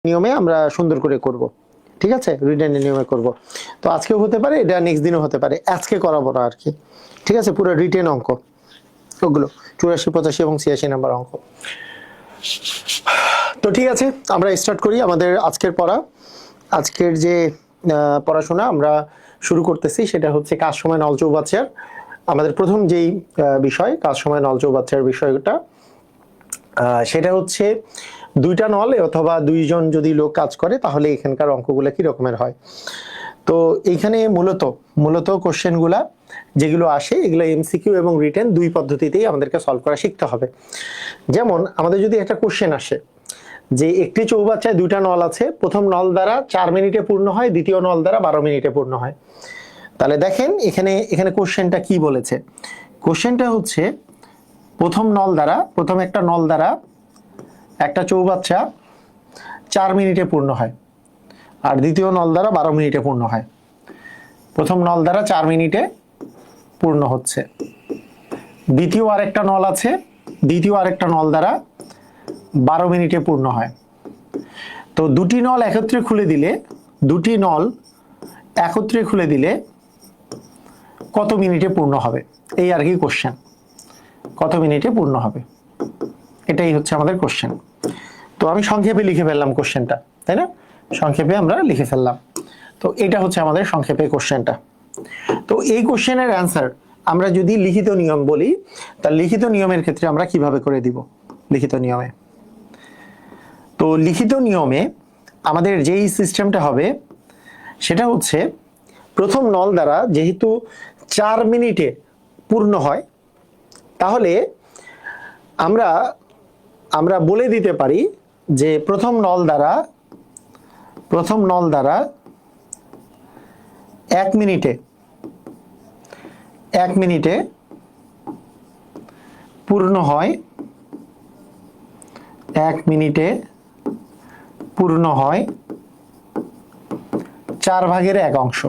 নিয়মে আমরা সুন্দর করে করব, ঠিক আছে, রিটার্নের নিয়মে করব। তো আজকেও হতে পারে, এটা নেক্সট দিনও হতে পারে, আজকে করাবো না আর কি, ঠিক আছে। পুরো রিটেন অঙ্ক ওগুলো 84, 85 এবং 86 নাম্বার অঙ্ক। তো ঠিক আছে, আমরা স্টার্ট করি আমাদের আজকের পড়া। আজকের যে পড়াশোনা আমরা শুরু করতেছি সেটা হচ্ছে কাজ সময় নল চৌবাচ্চার আমাদের প্রথম যেই বিষয়, কাজ সময় নল চৌবাচ্চার বিষয়টা, সেটা হচ্ছে দুইটা নল অথবা দুইজন যদি লোক কাজ করে তাহলে এখানকার অঙ্কগুলো কি রকমের হয়। তো এইখানে মূলত কোশ্চেনগুলা যেগুলো আসে এগুলো এমসিকিউ এবং রিটেন দুই পদ্ধতিতেই আমাদেরকে সলভ করা শিখতে হবে। যেমন আমাদের যদি একটা কোশ্চেন আসে যে একটি চৌবাচ্চায় দুইটা নল আছে, প্রথম নল দ্বারা 4 মিনিটে পূর্ণ হয়, দ্বিতীয় নল দ্বারা 12 মিনিটে পূর্ণ হয়। তাহলে দেখেন এখানে কোশ্চেনটা কি বলেছে। কোশ্চেনটা হচ্ছে প্রথম একটা নল দ্বারা একটা চৌবাচ্চা 4 মিনিটে পূর্ণ হয় আর দ্বিতীয় নল দ্বারা 12 মিনিটে পূর্ণ হয়। প্রথম নল দ্বারা 4 মিনিটে পূর্ণ হচ্ছে, দ্বিতীয় আরেকটা নল আছে, দ্বিতীয় আরেকটা নল দ্বারা 12 মিনিটে পূর্ণ হয়। তো দুটি নল একত্রে খুলে দিলে কত মিনিটে পূর্ণ হবে, এই আর কি কোশ্চেন। কত মিনিটে পূর্ণ হবে, এটাই হচ্ছে আমাদের কোশ্চেন। তো আমি সংক্ষেপে লিখে ফেললাম কোশ্চেনটা, তাই না? সংক্ষেপে আমরা লিখে ফেললাম। তো এটা হচ্ছে আমাদের সংক্ষেপে কোশ্চেনটা। তো এই কোশ্চেনের অ্যান্সার আমরা যদি লিখিত নিয়ম বলি, তাহলে লিখিত নিয়মের ক্ষেত্রে আমরা কিভাবে করে দিব। লিখিত নিয়মে আমাদের যেই সিস্টেমটা হবে সেটা হচ্ছে প্রথম নল দ্বারা যেহেতু 4 মিনিটে পূর্ণ হয়, তাহলে আমরা বলে দিতে পারি যে প্রথম নল দ্বারা 1 মিনিটে পূর্ণ হয়, 1 মিনিটে পূর্ণ হয় 4/1 অংশ।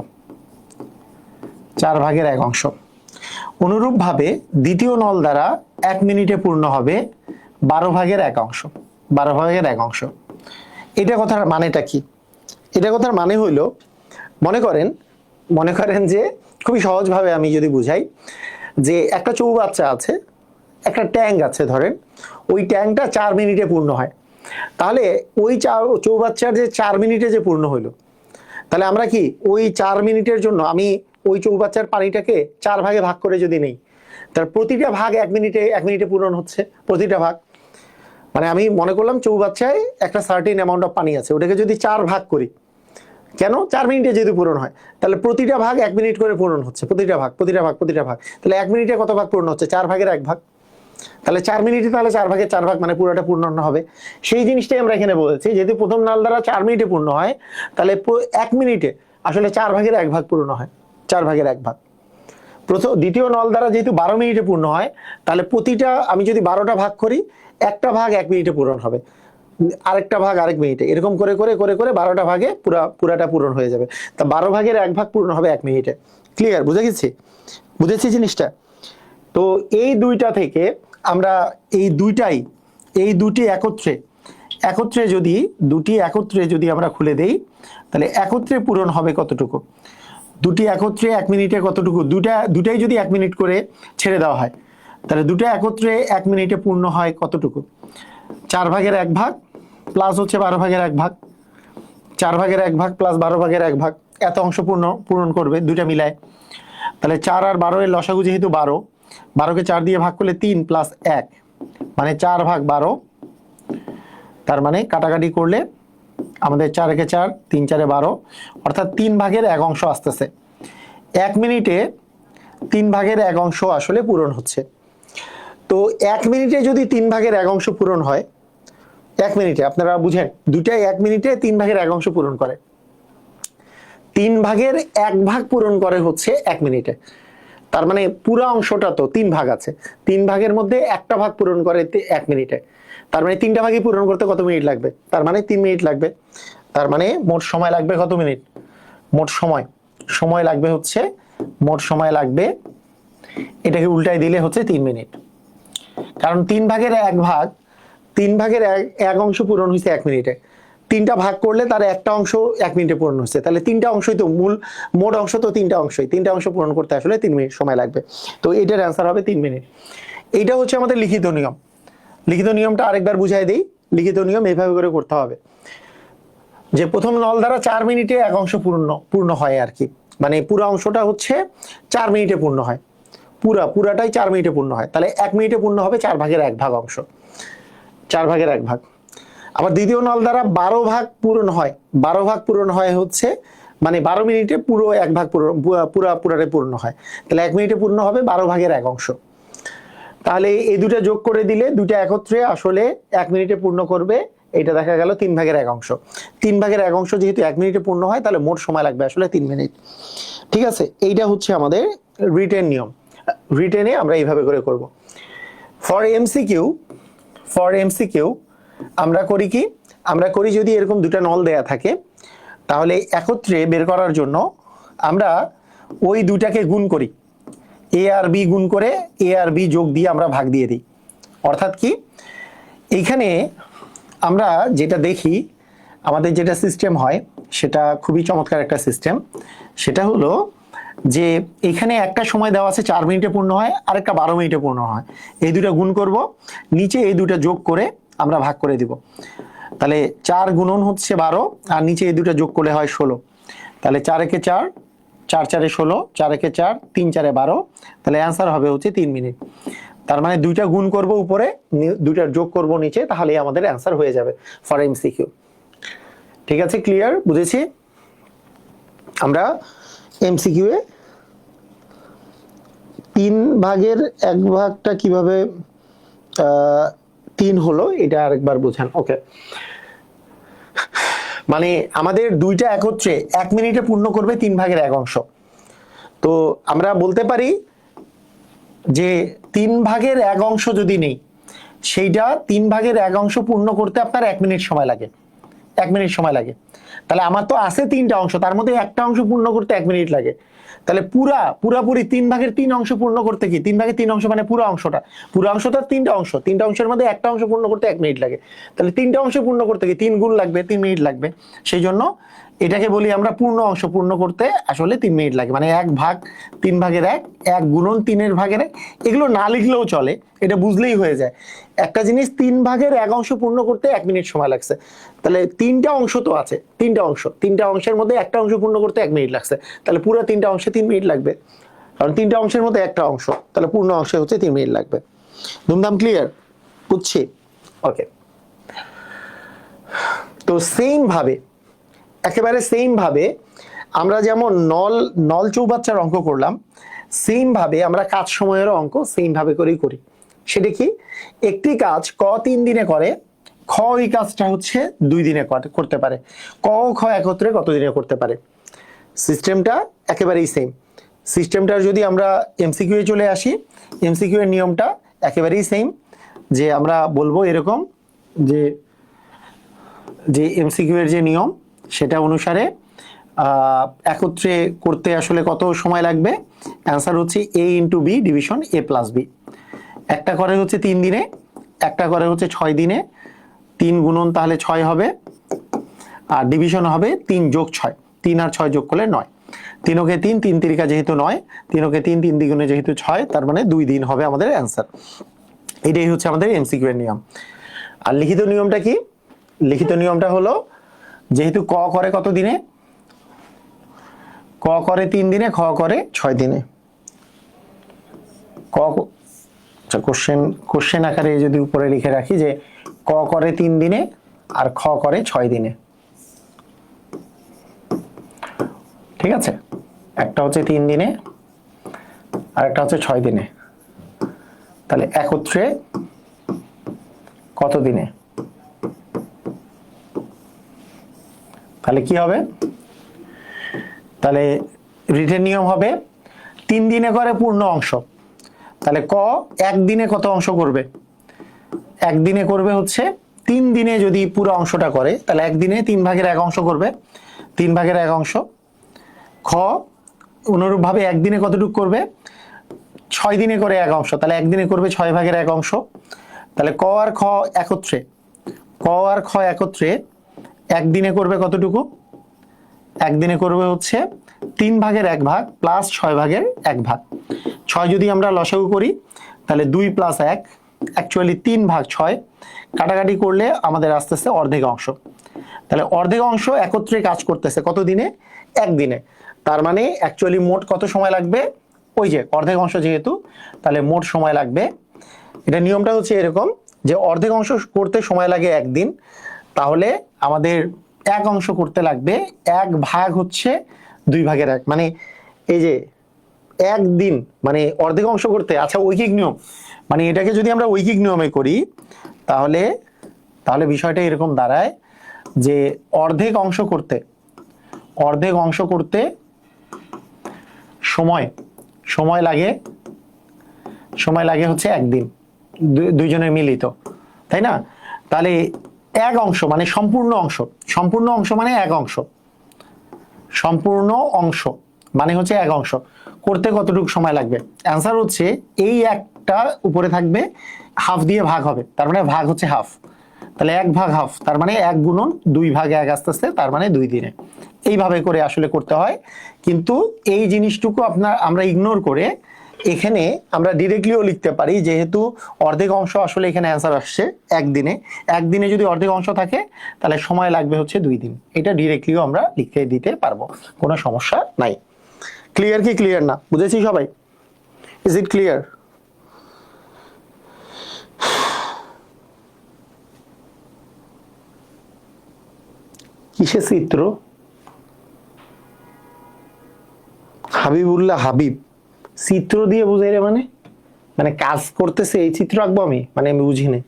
4/1 অংশ। অনুরূপভাবে দ্বিতীয় নল দ্বারা 1 মিনিটে পূর্ণ হবে 12/1 অংশ। 12/1 অংশ। এটা কথার মানেটা কি? এটা কথার মানে হইল, মনে করেন যে খুবই সহজভাবে আমি যদি বুঝাই, যে একটা চৌবাচ্চা আছে, একটা ট্যাঙ্ক আছে ধরেন, ওই ট্যাঙ্কটা 4 মিনিটে পূর্ণ হয়। তাহলে ওই চৌবাচ্চার যে 4 মিনিটে যে পূর্ণ হইলো, তাহলে আমরা কি ওই 4 মিনিটের জন্য আমি ওই চৌবাচ্চার পানিটাকে 4 ভাগে ভাগ করে যদি নেই, তার প্রতিটা ভাগ 1 মিনিটে পূরণ হচ্ছে। প্রতিটা ভাগ মানে আমি মনে করলাম চৌবাচ্চায় একটা সার্টেন অ্যামাউন্ট অফ পানি আছে, ওটাকে যদি 4 ভাগ করি, কেন 4 মিনিটে যদি পূরণ হয়, তাহলে প্রতিটা ভাগ 1 মিনিট করে পূরণ হচ্ছে। প্রতিটা ভাগ তাহলে 1 মিনিটে কত ভাগ পূর্ণ হচ্ছে? 4/1 ভাগ। তাহলে 4 মিনিটে তাহলে 4/4 ভাগ মানে পুরোটা পূর্ণ হবে। সেই জিনিসটাই আমরা এখানে বলেছি, যেহেতু প্রথম নল দ্বারা 4 মিনিটে পূর্ণ হয়, তাহলে 1 মিনিটে আসলে 4/1 ভাগ পূর্ণ হয়। 4/1 ভাগ। দ্বিতীয় নল দ্বারা যেহেতু 12 মিনিটে পূর্ণ হয়, তাহলে প্রতিটা আমি যদি 12টা ভাগ করি, একটা ভাগ 1 মিনিটে পূরণ হবে, আরেকটা ভাগ আরেক মিনিটে, এরকম করে 12টা ভাগে পুরাটা পূরণ হয়ে যাবে। তা 12/1 ভাগ পূর্ণ হবে 1 মিনিটে। ক্লিয়ার? বুঝেছি জিনিসটা? তো এই দুইটা থেকে আমরা এই দুটি একত্রে যদি আমরা খুলে দেই, তাহলে একত্রে পূরণ হবে কতটুকু? দুটি একত্রে 1 মিনিটে কতটুকু? দুটাই যদি 1 মিনিট করে ছেড়ে দেওয়া হয়, তাহলে দুটো একত্রে 1 মিনিটে পূর্ণ হয় কতটুকু? 4/1 ভাগ প্লাস হচ্ছে 12/1 ভাগ। 4/1 ভাগ প্লাস 12/1 ভাগ, এত অংশ পূরণ করবে দুইটা মিলায়। তাহলে 4 আর 12 এর লসাগু যেহেতু 12, 12কে 4 দিয়ে ভাগ করলে 3 প্লাস 1 মানে 4/12। তার মানে কাটাকাটি করলে আমাদের 4 একে 4, 3 4 12, অর্থাৎ 3/1 অংশ আসতেছে। 1 মিনিটে 3/1 অংশ আসলে পূরণ হচ্ছে। তো 1 মিনিটে যদি 3/1 অংশ পূরণ হয়, 1 মিনিটে আপনারা বুঝেন, দুটাই 1 মিনিটে 3/1 অংশ পূরণ করে। 3/1 ভাগ পূরণ করে হচ্ছে 1 মিনিটে। তার মানে পুরো অংশটা তো 3 ভাগ আছে, 3 ভাগের মধ্যে একটা ভাগ পূরণ করে 1 মিনিটে। তার মানে 3টা ভাগই পূরণ করতে কত মিনিট লাগবে? তার মানে 3 মিনিট লাগবে। তার মানে মোট সময় লাগবে কত মিনিট? মোট সময় লাগবে, এটাকে উল্টাই দিলে হচ্ছে 3 মিনিট। কারণ 3/1 অংশ পূরণ হয়েছে 1 মিনিটে, তিনটা ভাগ করলে তার একটা অংশ 1 মিনিটে পূরণ হচ্ছে, তাহলে তিনটা অংশই তো মোট অংশ তো তিনটা অংশই, তিনটা অংশ পূরণ করতে আসলে 3 মিনিট সময় লাগবে। তো এটার অ্যান্সার হবে 3 মিনিট। এইটা হচ্ছে আমাদের লিখিত নিয়ম। লিখিত নিয়মটা আরেকবার বুঝাই দেই। লিখিত নিয়ম এইভাবে করে করতে হবে যে প্রথম নল দ্বারা 4 মিনিটে এক অংশ পূর্ণ হয় আর কি, মানে পুরো অংশটা হচ্ছে 4 মিনিটে পূর্ণ হয়, পুরাটাই 4 মিনিটে পূর্ণ হয়, তাহলে 1 মিনিটে পূর্ণ হবে 4/1 অংশ, 4/1। আবার দ্বিতীয় নল দ্বারা 12 ভাগ পূরণ হয়, 12 ভাগ পূরণ হয় হচ্ছে মানে 12 মিনিটে পুরো 1 ভাগ পুরাটাই পূর্ণ হয়, তাহলে 1 মিনিটে পূর্ণ হবে 12/1 অংশ। তাহলে এই দুটা যোগ করে দিলে দুটা একত্রে আসলে 1 মিনিটে পূর্ণ করবে, এটা দেখা গেল 3/1 অংশ। 3/1 অংশ যেহেতু 1 মিনিটে পূর্ণ হয়, তাহলে মোট সময় লাগবে আসলে 3 মিনিট। ঠিক আছে, এইটা হচ্ছে আমাদের রিটেন নিয়ম। রিটেনে আমরা এইভাবে করে করব। ফর এমসিকিউ আমরা করি কি, আমরা করি যদি এরকম দুটা নল দেয়া থাকে, তাহলে একত্রে বের করার জন্য আমরা ওই দুটাকে গুণ করি, এ আর বি গুণ করে এ আর বি যোগ দিয়ে আমরা ভাগ দিয়ে দিই। অর্থাৎ কি, এইখানে আমরা যেটা দেখি, আমাদের যেটা সিস্টেম হয় সেটা খুবই চমৎকার একটা সিস্টেম। সেটা হলো যে এখানে একটা সময় দেওয়া আছে 4 মিনিটে পূর্ণ হয়, আর একটা 12 মিনিটে পূর্ণ হয়, এই দুটা গুণ করব, নিচে এই দুটা যোগ করে আমরা ভাগ করে দিব। তাহলে 4 গুণন হচ্ছে 12, আর নিচে এই দুটা যোগ করলে হয় 16। তাহলে 4 একে 4, 4 4 16, 4 একে 4, 3 4 12, তাহলে অ্যান্সার হবে হচ্ছে 3 মিনিট। তার মানে দুইটা গুণ করব উপরে, দুইটা যোগ করব নিচে, তাহলে আমাদের অ্যান্সার হয়ে যাবে ফর এমসিকিউ। ঠিক আছে, ক্লিয়ার, বুঝেছি? আমরা এমসিকিউ এ 3/1 কিভাবে 3 হলো এটা আরেকবার বোঝান। ওকে, মানে আমাদের দুইটা একত্রে 1 মিনিটে পূর্ণ করবে 3/1 অংশ। তো আমরা বলতে পারি যে 3/1 অংশ যদি নেই, সেইটা 3/1 অংশ পূর্ণ করতে আপনার 1 মিনিট সময় লাগে, 1 মিনিট সময় লাগে। তাহলে আমার তো আছে 3টা অংশ, তার মধ্যে একটা অংশ পূর্ণ করতে 1 মিনিট লাগে। তাহলে পুরাপুরি 3/3 অংশ পূর্ণ করতে কি, 3/3 অংশ মানে পুরো অংশটা 3টা অংশ, 3টা অংশের মধ্যে একটা অংশ পূর্ণ করতে 1 মিনিট লাগে। তাহলে 3টা অংশ পূর্ণ করতে কি 3 গুণ লাগবে, 3 মিনিট লাগবে। সেই জন্য এটাকে বলি আমরা পূর্ণ অংশ পূর্ণ করতে আসলে 3 মিনিট লাগে, মানে 3/1, 1 গুণন 3/1। এগুলো না লিখলেও চলে, এটা বুঝলেই হয়ে যায়। একটা জিনিস 3/1 অংশ পূর্ণ করতে 1 মিনিট সময় লাগছে, তাহলে 3টা অংশ তো আছে, 3টা অংশের মধ্যে একটা অংশ পূর্ণ করতে 1 মিনিট লাগছে, তাহলে পুরো 3টা অংশে 3 মিনিট লাগবে, কারণ 3টা অংশের মধ্যে একটা অংশ, তাহলে পূর্ণ অংশে হচ্ছে 3 মিনিট লাগবে। ধুমধাম ক্লিয়ার, বুঝছি? ওকে, তো একেবারে সেম ভাবে আমরা যেমন নল চৌবাচ্চার অঙ্ক করলাম, সেম ভাবে আমরা কাজ সময়ের অঙ্ক সেম ভাবে করেই করি। সেটা কি, একটি কাজ ক 3 দিনে করে, খ ওই কাজটা হচ্ছে 2 দিনে করতে পারে, ক ও খ একত্রে কত দিনে করতে পারে। সিস্টেমটা একেবারেই সেম। সিস্টেমটার যদি আমরা এমসিকিউ এ চলে আসি, এমসিকিউ এর নিয়মটা একেবারেই সেম, যে আমরা বলবো এরকম যে এমসিকিউ এর যে নিয়ম সেটা অনুসারে একত্রে করতে আসলে কত সময় লাগবে, অ্যান্সার হচ্ছে a × b division a + b। একটা করে হচ্ছে 3 দিনে, একটা করে হচ্ছে 6 দিনে, 3 গুণন তাহলে 6 হবে, আর ডিভিশন হবে 3 যোগ 6, 3 আর 6 যোগ করলে 9, 3 ওকে 3, 3 তিরিকা যেহেতু 9, 3 ওকে 3, 3 দ্বিগুণে যেহেতু 6, তার মানে 2 দিন হবে আমাদের অ্যান্সার। এটাই হচ্ছে আমাদের এমসিকিউ এর নিয়ম। আর লিখিত নিয়মটা কি, লিখিত নিয়মটা হলো যেহেতু ক করে কত দিনে, ক করে 3 দিনে, খ করে 6 দিনে। কোশ্চেন আকারে যদি উপরে লিখে রাখি যে ক করে 3 দিনে আর খ করে 6 দিনে। ঠিক আছে, একটা হচ্ছে 3 দিনে আর একটা হচ্ছে 6 দিনে, তাহলে একত্রে কত দিনে, তাহলে কি হবে, তাহলে রিটেন নিয়ম হবে 3 দিনে করে পূর্ণ অংশ, তাহলে ক 1 দিনে কত অংশ করবে, 1 দিনে করবে হচ্ছে 3 দিনে যদি পুরো অংশটা করে তাহলে 1 দিনে 3/1 অংশ করবে, 3/1 অংশ। খ অনুরূপভাবে 1 দিনে কতটুকু করবে, 6 দিনে করে 1 অংশ, তাহলে 1 দিনে করবে 6/1 অংশ। তাহলে ক আর খ একত্রে একদিনে করবে কতটুকু? একদিনে করবে হচ্ছে 3/1 প্লাস 6/1। 6 যদি আমরা লসাগু করি তাহলে 2 + 1, অ্যাকচুয়ালি 3/6। কাটাকাটি করলে আমাদের আস্তে আস্তে অর্ধেক অংশ। তাহলে অর্ধেক অংশ একত্রে কাজ করতেছে কত দিনে? একদিনে। তার মানে অ্যাকচুয়ালি মোট কত সময় লাগবে? ওই যে অর্ধেক অংশ যেহেতু, তাহলে মোট সময় লাগবে, এটা নিয়মটা হচ্ছে এরকম যে অর্ধেক অংশ করতে সময় লাগে একদিন, তাহলে আমাদের এক অংশ করতে লাগবে 1 হচ্ছে 2/1। মানে এই যে একদিন মানে অর্ধেক অংশ করতে, আচ্ছা ঐকিক নিয়ম, মানে এটাকে যদি আমরা ঐকিক নিয়মে করি তাহলে তাহলে বিষয়টা এরকম দাঁড়ায় যে অর্ধেক অংশ করতে সময় লাগে হচ্ছে একদিন, দুইজনের মিলিত, তাই না? তাহলে এক অংশ মানে সম্পূর্ণ অংশ মানে এক অংশ, সম্পূর্ণ অংশ মানে হচ্ছে এক অংশ করতে কতটুকু সময় লাগবে? অ্যান্সার হচ্ছে এই একটা উপরে থাকবে, হাফ দিয়ে ভাগ হবে, তার মানে ভাগ হচ্ছে হাফ। তাহলে 1/2, তার মানে 1 গুণন 2/1 আস্তে আস্তে, তার মানে 2 দিনে। এইভাবে করে আসলে করতে হয়, কিন্তু এই জিনিসটুকু আমরা ইগনোর করে এখানে আমরা ডিরেক্টলিও লিখতে পারি, যেহেতু অর্ধেক অংশ আসলে এখানে অ্যান্সার আসছে একদিনে যদি অর্ধেক অংশ থাকে তাহলে সময় লাগবে হচ্ছে 2 দিন। এটা ডিরেক্টলিও আমরা লিখে দিতে পারবো, কোনো সমস্যা নাই। ক্লিয়ার কি ক্লিয়ার না? বুঝেছি সবাই? Is it clear? কিসে চিত্র? হাবিবুল্লাহ হাবিব চিত্র দিয়ে বুঝাইলে মানে মানে কাজ করতেছে এই চিত্র আঁকবো আমি? মানে আমি বুঝি না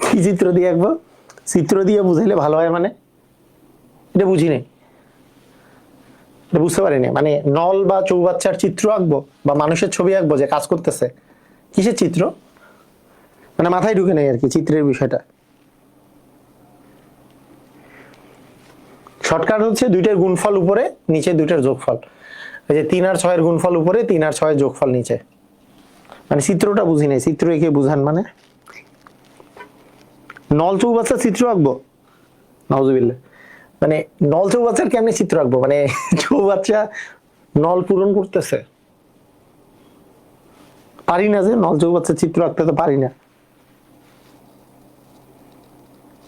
কি চিত্র দিয়ে আঁকবো? চিত্র দিয়ে বুঝাইলে ভালো হয় মানে এটা বুঝি না, এটা বুঝতে পারিনি। মানে নল বা চৌবাচ্চার চিত্র আঁকবো বা মানুষের ছবি আঁকবো যে কাজ করতেছে, কিসের চিত্র? মানে মাথায় ঢুকে নেই আর কি চিত্রের বিষয়টা। শর্টকাট হচ্ছে দুইটার গুণফল উপরে, নিচে দুইটার যোগফল। এই যে 3 আর 6 এর গুণফল উপরে, 3 আর 6 এর যোগফল নিচে। মানে চিত্রটা বুঝি নাই, চিত্র এঁকে বুঝান মানে নল চৌবাচ্চার চিত্র আঁকবো? নাউজুবিল্লাহ। মানে নল চৌবাচ্চার কেমনে চিত্র আঁকবো? মানে চৌবাচ্চা নল পূরণ করতেছে, পারি না যে নল চৌবাচ্চার চিত্র আঁকতে, তো পারি না,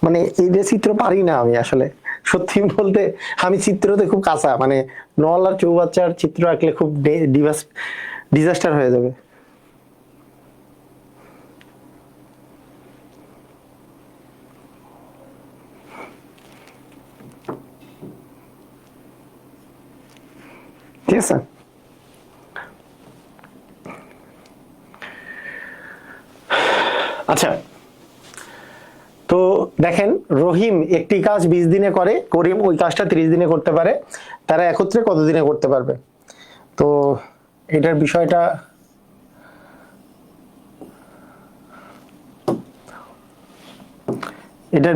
মানে এই যে চিত্র পারি না আমি আসলে, সত্যি বলতে আমি চিত্রতে খুব কাঁচা, মানে নল আর চৌবাচ্চার চিত্র আঁকলে খুব ডিজাস্টার হয়ে যাবে। ঠিক আছে, আচ্ছা তো দেখেন, রহিম একটি কাজ 20 দিনে করে, করিম ওই কাজটা 30 দিনে করতে পারে, তারা একত্রে কত দিনে করতে পারবে? তো এটার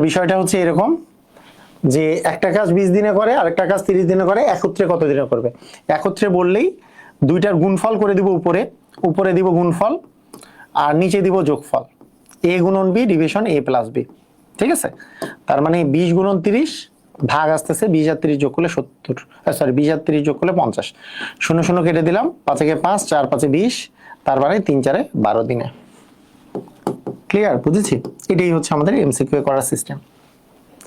বিষয়টা হচ্ছে এরকম যে একটা কাজ 20 দিনে করে আর একটা কাজ 30 দিনে করে, একত্রে কত দিনে করবে? একত্রে বললেই দুইটার গুণফল করে দিব, উপরে দিব গুণফল আর নিচে দিব যোগফল, a গুণন b division a plus b। ঠিক আছে, তার মানে 20 গুণন 30 ভাগ আসতেছে 20 আর 30 যোগ করলে 70, সরি 20 আর 30 যোগ করলে 50, 0 0 কেটে দিলাম, 5 একে 5, 4 5 20, তার মানে 3 4 12 দিনে। ক্লিয়ার? বুঝেছি? এটাই হচ্ছে আমাদের এমসিকিউ করার সিস্টেম।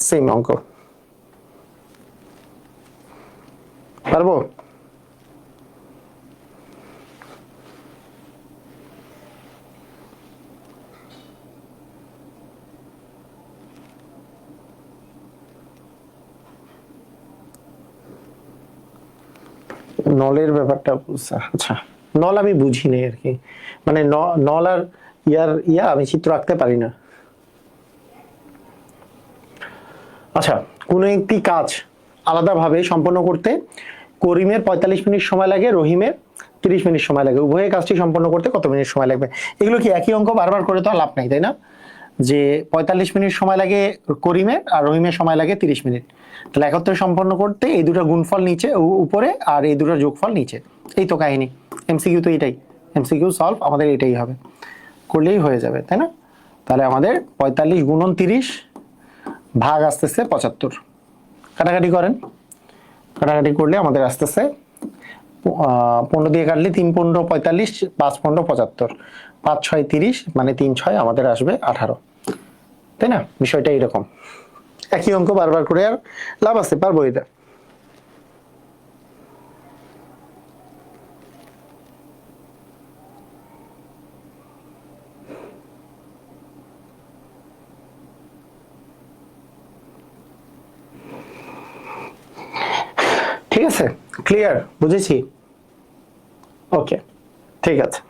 সেম অঙ্ক পারবো? নলের ব্যাপারটা আচ্ছা, নল আমি বুঝি নাই আর কি, মানে নল আর আমি চিত্র আঁকতে পারি না। আচ্ছা, কোনো একটি কাজ আলাদাভাবে সম্পন্ন করতে করিমের 45 মিনিট সময় লাগে, রহিমের 30 মিনিট সময় লাগে, উভয়ের কাজটি সম্পন্ন করতে কত মিনিট সময় লাগবে? এগুলো কি একই অঙ্ক বারবার করে তো লাভ নাই, তাই না? যে 45 মিনিট সময় লাগে করিমের আর রহিমের সময় লাগে 30 মিনিট, তাহলে একত্রে সম্পন্ন করতে এই দুটো গুণফল নিচে উপরে আর এই দুটো যোগফল নিচে। এই তো কাহিনী, এমসিকিউ তো এটাই, এমসিকিউ সলভ আমাদের এটাই হবে, করলেই হয়ে যাবে, তাই না? তাহলে আমাদের 45 গুণন 30 ভাগ আসতেছে 75, কাটাকাটি করেন, কাটাকাটি করলে আমাদের আসতেছে 15 দিয়ে কাটলে 3 15 45, 5 15 75, 5 6 30, মানে 3 6 আমাদের আসবে 18, তাই না? বিষয়টা এরকম। একই অঙ্ক বারবার করে আর লাভ আছে? পারবো এটা। ঠিক আছে, ক্লিয়ার, বুঝেছি। ওকে, ঠিক আছে।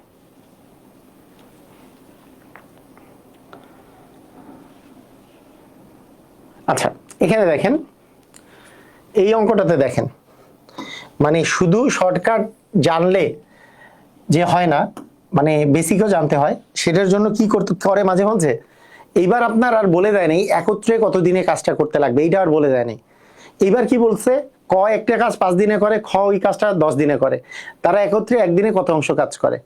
আচ্ছা, এখানে দেখেন, এই অঙ্কটাতে দেখেন, মানে শুধু শর্টকাট জানলে যে হয় না, মানে বেসিকও জানতে হয়। সেটার জন্য কি করতে করে মাঝে মাঝে, এইবার আপনার আর বলে দেয় নেই একত্রে কতদিনে কাজটা করতে লাগবে, এইটা আর বলে দেয় নেই। এইবার কি বলছে, ক একটা কাজ 5 দিনে করে, খ ওই কাজটা 10 দিনে করে, তারা একত্রে একদিনে কত অংশ কাজ করে।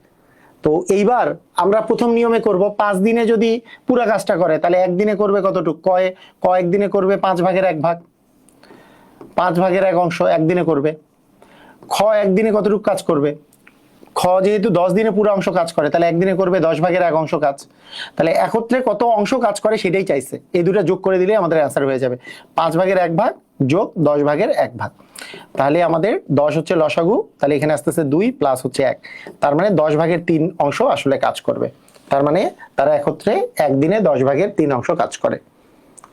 তো এইবার আমরা প্রথম নিয়মে করব, 5 দিনে যদি পুরা কাজটা করে তাহলে একদিনে করবে কতটুকু, ক একদিনে করবে 5 ভাগের 1 ভাগ, 5 ভাগের 1 অংশ একদিনে করবে। খ একদিনে কতটুকু কাজ করবে, খ যেহেতু 10 দিনে পুরো অংশ কাজ করে তাহলে একদিনে করবে 10 ভাগের 1 অংশ কাজ। তাহলে একত্রে কত অংশ কাজ করে সেটাই চাইছে, এই দুটো যোগ করে দিলে আমাদের অ্যান্সার হয়ে যাবে 5 ভাগের 1 ভাগ যোগ 10 ভাগের 1 ভাগ। তাহলে আমাদের 10 হচ্ছে লসাগু, তাহলে এখানে আসতেছে 2 প্লাস হচ্ছে 1, তার মানে 10 ভাগের 3 অংশ আসলে কাজ করবে। তার মানে তারা একত্রে একদিনে 10 ভাগের 3 অংশ কাজ করে।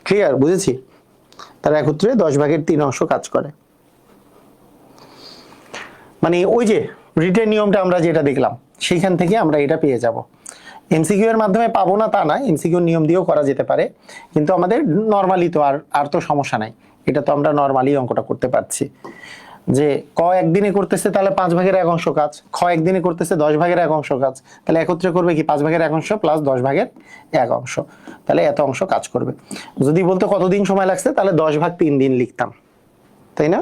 ক্লিয়ার, বুঝেছি? তারা একত্রে 10 ভাগের 3 অংশ কাজ করে। মানে ওই যে রিটেন নিয়মটা আমরা যেটা দেখলাম সেইখান থেকে আমরা এটা পেয়ে যাব। এমসিকিউ এর মাধ্যমে পাবো না তা না, এমসিকিউ নিয়ম দিয়েও করা যেতে পারে, কিন্তু আমাদের নরমালি তো আর তো সমস্যা নাই, এটা তো আমরা নরমালি অঙ্কটা করতে পারছি। যে ক একদিনে করতেছে তাহলে 5 ভাগের 1 অংশ কাজ, খ একদিনে করতেছে 10 ভাগের 1 অংশ কাজ, তাহলে একত্রে করবে কি 5 ভাগের 1 অংশ প্লাস 10 ভাগের 1 অংশ, তাহলে এত অংশ কাজ করবে। যদি বলতো কতদিন সময় লাগছে তাহলে 10 ভাগ 3 দিন লিখতাম, তাই না?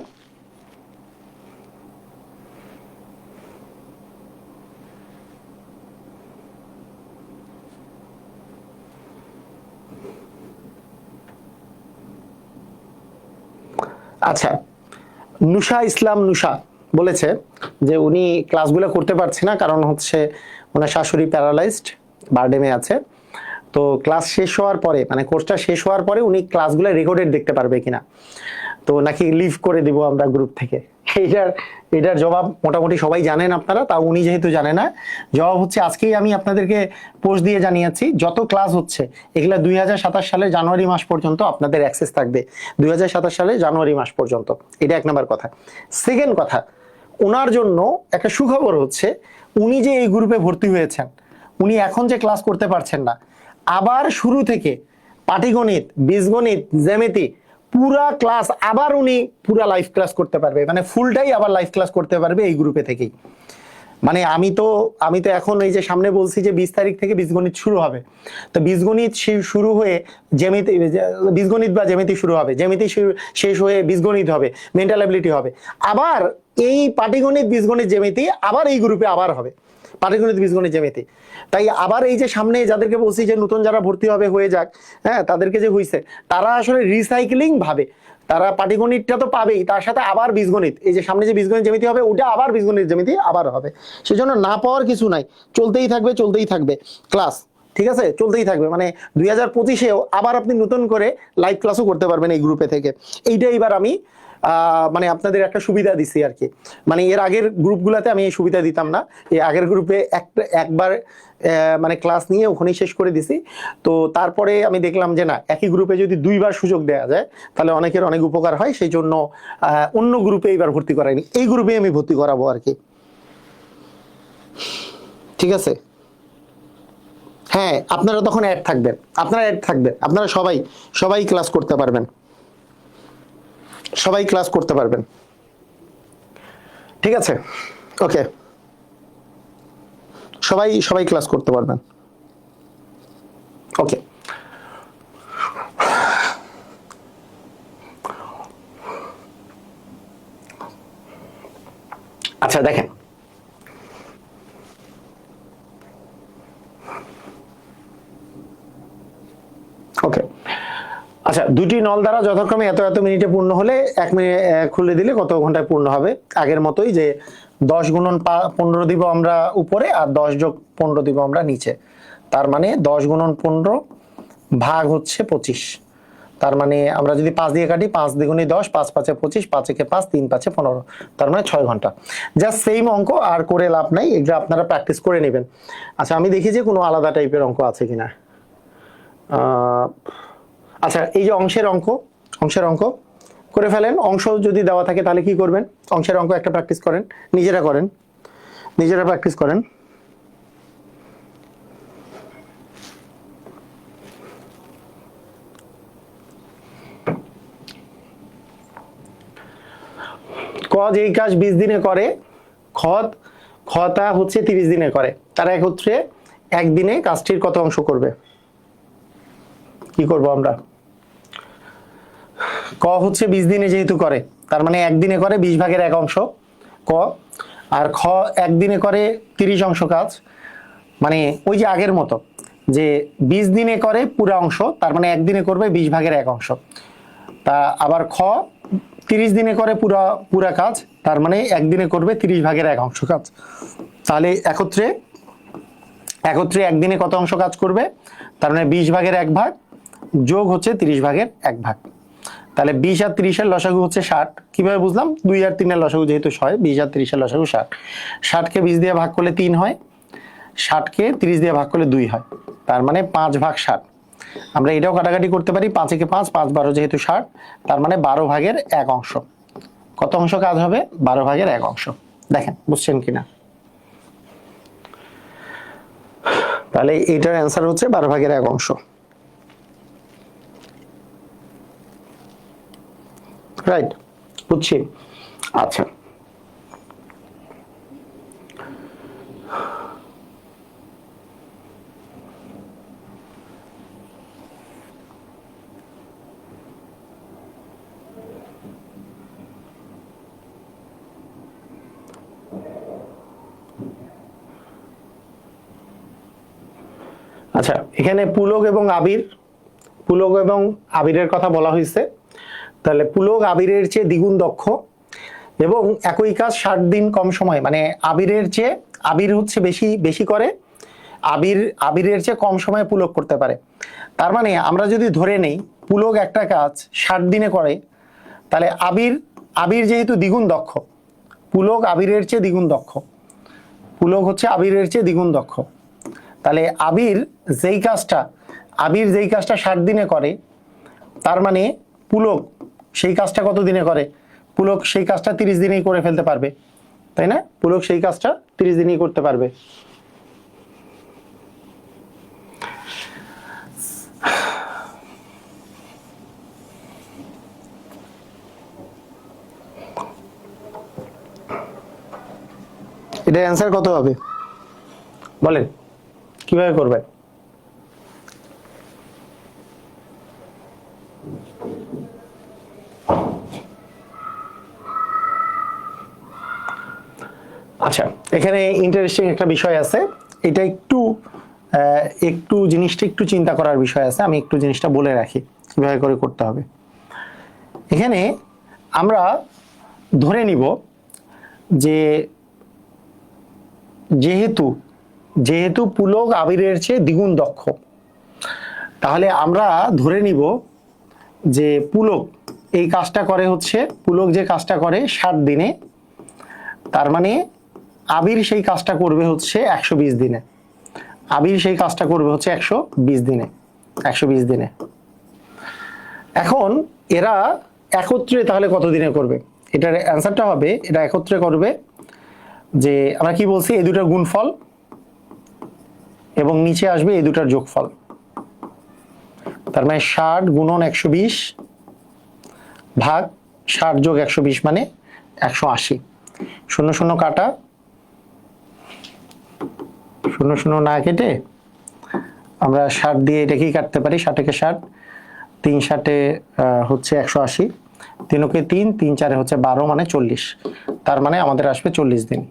আচ্ছা, নুসা ইসলাম নুসা বলেছে যে উনি ক্লাসগুলো করতে পারছে না, কারণ হচ্ছে ওনার শাশুড়ি প্যারালাইজড, বারডেমে আছে। তো ক্লাস শেষ হওয়ার পরে, মানে কোর্সটা শেষ হওয়ার পরে উনি ক্লাসগুলো রেকর্ডেড দেখতে পারবে কিনা, তো নাকি লিভ করে দিব আমরা গ্রুপ থেকে। এটার এটার জবাব মোটামুটি সবাই জানেন আপনারা, তাও উনি যেহেতু জানে না, জবাব হচ্ছে আজকেই আমি আপনাদেরকে পোস্ট দিয়ে জানিয়েছি, যত ক্লাস হচ্ছে এগুলা 2027 সালের জানুয়ারি মাস পর্যন্ত আপনাদের অ্যাক্সেস থাকবে, 2027 সালে জানুয়ারি মাস পর্যন্ত। এটা 1 নম্বর কথা। সেকেন্ড কথা, ওনার জন্য একটা সুখবর হচ্ছে, উনি যে এই গ্রুপে ভর্তি হয়েছেন, উনি এখন যে ক্লাস করতে পারছেন না, আবার শুরু থেকে পাটিগণিত, বীজগণিত, জ্যামিতি পুরা ক্লাস আবার উনি পুরা লাইভ ক্লাস করতে পারবে, মানে ফুলটাই আবার লাইভ ক্লাস করতে পারবে এই গ্রুপে থেকেই। মানে আমি তো এখন এই যে সামনে বলছি যে 20 তারিখ থেকে বীজগণিত শুরু হবে, তো বীজগণিত শুরু হয়ে জ্যামিতি, বীজগণিত বা জ্যামিতি শুরু হবে, জ্যামিতি শেষ হয়ে বীজগণিত হবে, মেন্টাল অ্যাবিলিটি হবে, আবার এই পাটিগণিত, বীজগণিত, জ্যামিতি আবার এই গ্রুপে আবার হবে, পাটিগণিত, বীজগণিত, জ্যামিতি। তাই আবার এই যে সামনে যাদেরকে বলছি যে নতুন যারা ভর্তি হবে হয়ে যাক, হ্যাঁ, তাদেরকে যে হইছে তারা আসলে রিসাইক্লিং ভাবে, তারা পাটিগণিতটা তো পাবেই, তার সাথে আবার বীজগণিত, এই যে সামনে যে বীজগণিত জ্যামিতি হবে ওটা আবার বীজগণিত জ্যামিতি আবার হবে। সেজন্য না পাওয়ার কিছু নাই, চলতেই থাকবে, চলতেই থাকবে ক্লাস, ঠিক আছে, চলতেই থাকবে। মানে 2025-এও আবার আপনি নতুন করে লাইভ ক্লাসও করতে পারবেন এই গ্রুপে থেকে। এইটা এবার আমি মানে আপনাদের একটা সুবিধা দিছি আর কি, মানে এর আগের গ্রুপগুলোতে আমি এই সুবিধা দিতাম না, এই আগের গ্রুপে একবার মানে ক্লাস নিয়ে ওখানেই শেষ করে দিছি। তো তারপরে আমি দেখলাম যে না, একই গ্রুপে যদি 2বার সুযোগ দেওয়া যায় তাহলে অনেকের অনেক উপকার হয়, সেই জন্য অন্য গ্রুপে এবার ভর্তি করাইনি, এই গ্রুপে আমি ভর্তি করাবো আর কি। ঠিক আছে, হ্যাঁ, আপনারা তখন অ্যাড থাকবেন, আপনারা সবাই সবাই ক্লাস করতে পারবেন, সবাই ক্লাস করতে পারবেন। ঠিক আছে, ওকে, সবাই সবাই ক্লাস করতে পারবেন। ওকে, আচ্ছা দেখেন, ওকে, আচ্ছা, দুটি নল দ্বারা যথাক্রমে এত এত মিনিটে পূর্ণ হলে 1 মিনিট খুলে দিলে কত ঘন্টায় পূর্ণ হবে? আগের মতোই, যে 10 গুণন 15 দিব আমরা উপরে, আর 10 যোগ 15 দিব আমরা নিচে। তার মানে 10 গুণন 15 ভাগ হচ্ছে 25। তার মানে আমরা যদি 5 দিয়ে কাটি, 5 দ্বিগুণে 10, 5 5 25, 5 একে 5, 3 5 15, তার মানে 6 ঘন্টা। জাস্ট সেম অঙ্ক, আর করে লাভ নাই, এটা আপনারা প্র্যাকটিস করে নেবেন। আচ্ছা, আমি দেখি যে কোনো আলাদা টাইপের অঙ্ক আছে কিনা। আচ্ছা, এই যে অংশের অঙ্ক করে ফেলেন। অংশ যদি দেওয়া থাকে তাহলে কি করবেন? অংশের অঙ্ক একটা প্র্যাকটিস করেন, নিজেরা প্র্যাকটিস করেন। ক যেই কাজ 20 দিনে করে, খতা হচ্ছে 30 দিনে করে, তারা একত্রে একদিনে কাজটির কত অংশ করবে? কি করব আমরা? ক হচ্ছে 20 দিনে যেহেতু করে, তার মানে একদিনে করে 20 ভাগের 1 অংশ ক, আর খ একদিনে করে 30 অংশ কাজ, মানে ওই যে আগের মতো, যে 20 দিনে করে পুরা অংশ, তার মানে একদিনে করবে 20 ভাগের 1 অংশ। তা আবার খ 30 দিনে করে পুরা কাজ, তার মানে একদিনে করবে 30 ভাগের 1 অংশ কাজ। তাহলে একত্রে একদিনে কত অংশ কাজ করবে? তার মানে 20 ভাগের 1 ভাগ যোগ হচ্ছে 30 ভাগের 1 ভাগ। তাহলে 20 আর 30 এর লসাগু হচ্ছে 60। কিভাবে বুঝলাম? 2 আর 3 এর লসাগু যেহেতু 6, 20 আর 30 এর লসাগু 60। 60 কে 20 দিয়ে ভাগ করলে 3 হয়, 60 কে 30 দিয়ে ভাগ করলে 2 হয়, তার মানে 5 ভাগ 60। আমরা এটাও কাটাকাটি করতে পারি, 5 একে 5, 5 12 যেহেতু 60, তার মানে 12 ভাগের 1 অংশ। কত অংশ কাজ হবে? 12 ভাগের 1 অংশ। দেখেন বুঝছেন কিনা? তাহলে এটার অ্যান্সার হচ্ছে 12 ভাগের 1 অংশ। রাইট, বুঝছি। আচ্ছা, আচ্ছা, এখানে পুলক এবং আবিরের কথা বলা হয়েছে। তাহলে পুলক আবিরের চেয়ে দ্বিগুণ দক্ষ এবং একই কাজ 60 দিন কম সময়, মানে আবির হচ্ছে বেশি করে, আবিরের চেয়ে কম সময়ে পুলক করতে পারে। তার মানে আমরা যদি ধরে নেই পুলক একটা কাজ 60 দিনে করে, তাহলে আবির যেহেতু দ্বিগুণ দক্ষ, পুলক আবিরের চেয়ে দ্বিগুণ দক্ষ, পুলক হচ্ছে আবিরের চেয়ে দ্বিগুণ দক্ষ। তাহলে আবির যেই কাজটা 60 দিনে করে, তার মানে পুলক সেই কাজটা কত দিনে করে? পুলক সেই কাজটা 30 দিনেই করে ফেলতে পারবে, তাই না? পুলক সেই কাজটা 30 দিনেই করতে পারবে। এটার অ্যান্সার কত হবে বলেন? কিভাবে করবেন? আচ্ছা, এখানে ইন্টারেস্টিং একটা বিষয় আছে, এটা একটু জিনিসটা একটু চিন্তা করার বিষয় আছে। আমি একটু জিনিসটা বলে রাখি কিভাবে করে করতে হবে। এখানে আমরা ধরে নিব যে যেহেতু পুলক আবিরের চেয়ে দ্বিগুণ দক্ষ, তাহলে আমরা ধরে নিব যে পুলক যে কাজটা করে 60 দিনে, তার মানে আবির সেই কাজটা করবে হচ্ছে 120 দিনে। আবির সেই কাজটা করবে হচ্ছে 120 দিনে। এখন এরা একত্রে তাহলে কত দিনে করবে? এটার অ্যান্সারটা হবে, এটা একত্রে করবে যে আমরা কি বলছি, এই দুটার গুণফল এবং নিচে আসবে এই দুটার যোগফল। তার মানে 60 গুণন 120 ভাগ 60 যোগ 120 মানে 180। 00 কাটা, 00 না কেটে আমরা 60 দিয়ে এটাকেই কাটতে পারি। 60 একে 60, 3 60 হচ্ছে 180, 3 কে 3, 3 4 হচ্ছে 12 মানে 40। তার মানে আমাদের আসবে 40 দিন।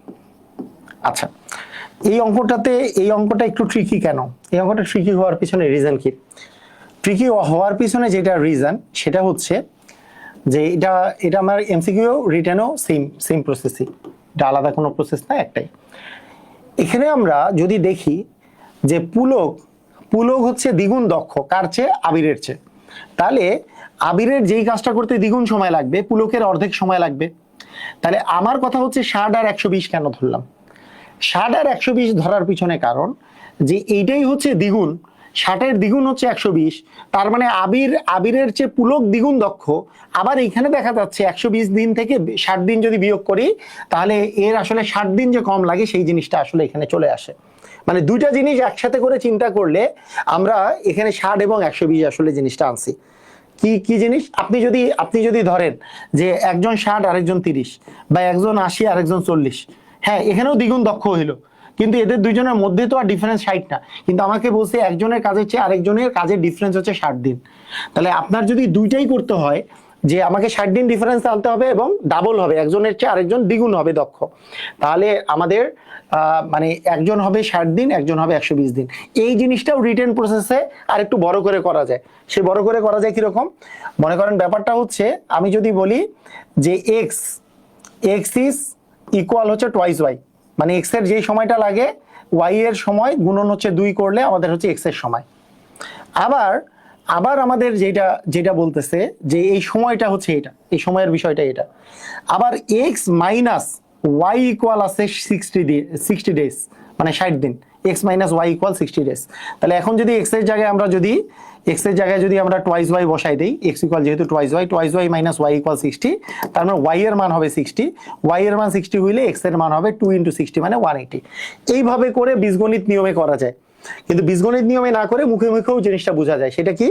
আচ্ছা, এই অঙ্কটা একটু ট্রিকি কেন? এই অঙ্কটা ট্রিকি হওয়ার পিছনে রিজন কি? ট্রিকি হওয়ার পিছনে যেটা রিজন সেটা হচ্ছে যে এটা এটা আমার এমসিকিউ রিটেনও সেম সেম প্রসেসই, এটা আলাদা কোনো প্রসেস না, একটাই। এখানে আমরা যদি দেখি যে পুলক পুলক হচ্ছে দ্বিগুণ দক্ষ কার চেয়ে? আবিরের চেয়ে। তাহলে আবিরের যেই কাজটা করতে দ্বিগুণ সময় লাগবে পুলকের অর্ধেক সময় লাগবে। তাহলে আমার কথা হচ্ছে 60 আর 120 কেন ধরলাম? 60 আর 120 ধরার পিছনে কারণ যে এইটাই হচ্ছে দ্বিগুণ, 60-এর দ্বিগুণ হচ্ছে 120, তার মানে আবিরের চেয়ে পুলক দ্বিগুণ দক্ষ। আবার এইখানে দেখা যাচ্ছে 120 দিন থেকে 60 দিন যদি বিয়োগ করি তাহলে এর আসলে 60 দিন যে কম লাগে সেই জিনিসটা আসলে এখানে চলে আসে। মানে দুইটা জিনিস একসাথে করে চিন্তা করলে আমরা এখানে 60 এবং 120 আসলে জিনিসটা আনছি। কি কি জিনিস? আপনি যদি ধরেন যে একজন 60 আরেকজন 30, বা একজন 80 আরেকজন 40, হ্যাঁ এখানেও দ্বিগুণ দক্ষ হইলো, কিন্তু এদের দুইজনের মধ্যে তো আর ডিফারেন্স 60 না, কিন্তু আমাকে বলছে একজনের কাজের চেয়ে আরেকজনের কাজের ডিফারেন্স হচ্ছে 60 দিন। তাহলে আপনার যদি দুইটাই করতে হয় যে আমাকে 60 দিন ডিফারেন্স আনতে হবে এবং ডাবল হবে, একজনের চেয়ে আরেকজন দ্বিগুণ হবে দক্ষ, তাহলে আমাদের মানে একজন হবে 60 দিন, একজন হবে 120 দিন। এই জিনিসটাও রিটেন প্রসেসে আর একটু বড় করে করা যায়। সে বড় করে করা যায় কিরকম? মনে করেন ব্যাপারটা হচ্ছে আমি যদি বলি যে এক্স ইজ ইকুয়াল হচ্ছে টোয়াইস ওয়াই, মানে এক্স এর যে সময়টা লাগে ওয়াই এর সময় গুণন হচ্ছে 2 করলে আমাদের হচ্ছে এক্স এর সময়। আবার আবার আমাদের যেটা যেটা বলতেছে যে এই সময়টা হচ্ছে এটা, এই সময়ের বিষয়টা এটা। আবার এক্স মাইনাস ওয়াই ইকুয়াল আছে 60 ডেজ, মানে 60 দিন, X minus Y equal 60 days. তাহলে এখন যদি এক্স এর জায়গায় আমরা টোয়াইস ওয়াই বসাই দিই, এক্স ইকুয়াল যেহেতু twice Y minus Y equal 60, তার মানে ওয়াই এর মান হবে 60, ওয়াই এর মান 60 হইলে এক্স এর মান হবে 2 × 60 মানে 180। এইভাবে করে বীজগণিত নিয়মে করা যায়, কিন্তু বীজগণিত নিয়মে না করে মুখে মুখেও জিনিসটা বোঝা যায়। সেটা কি?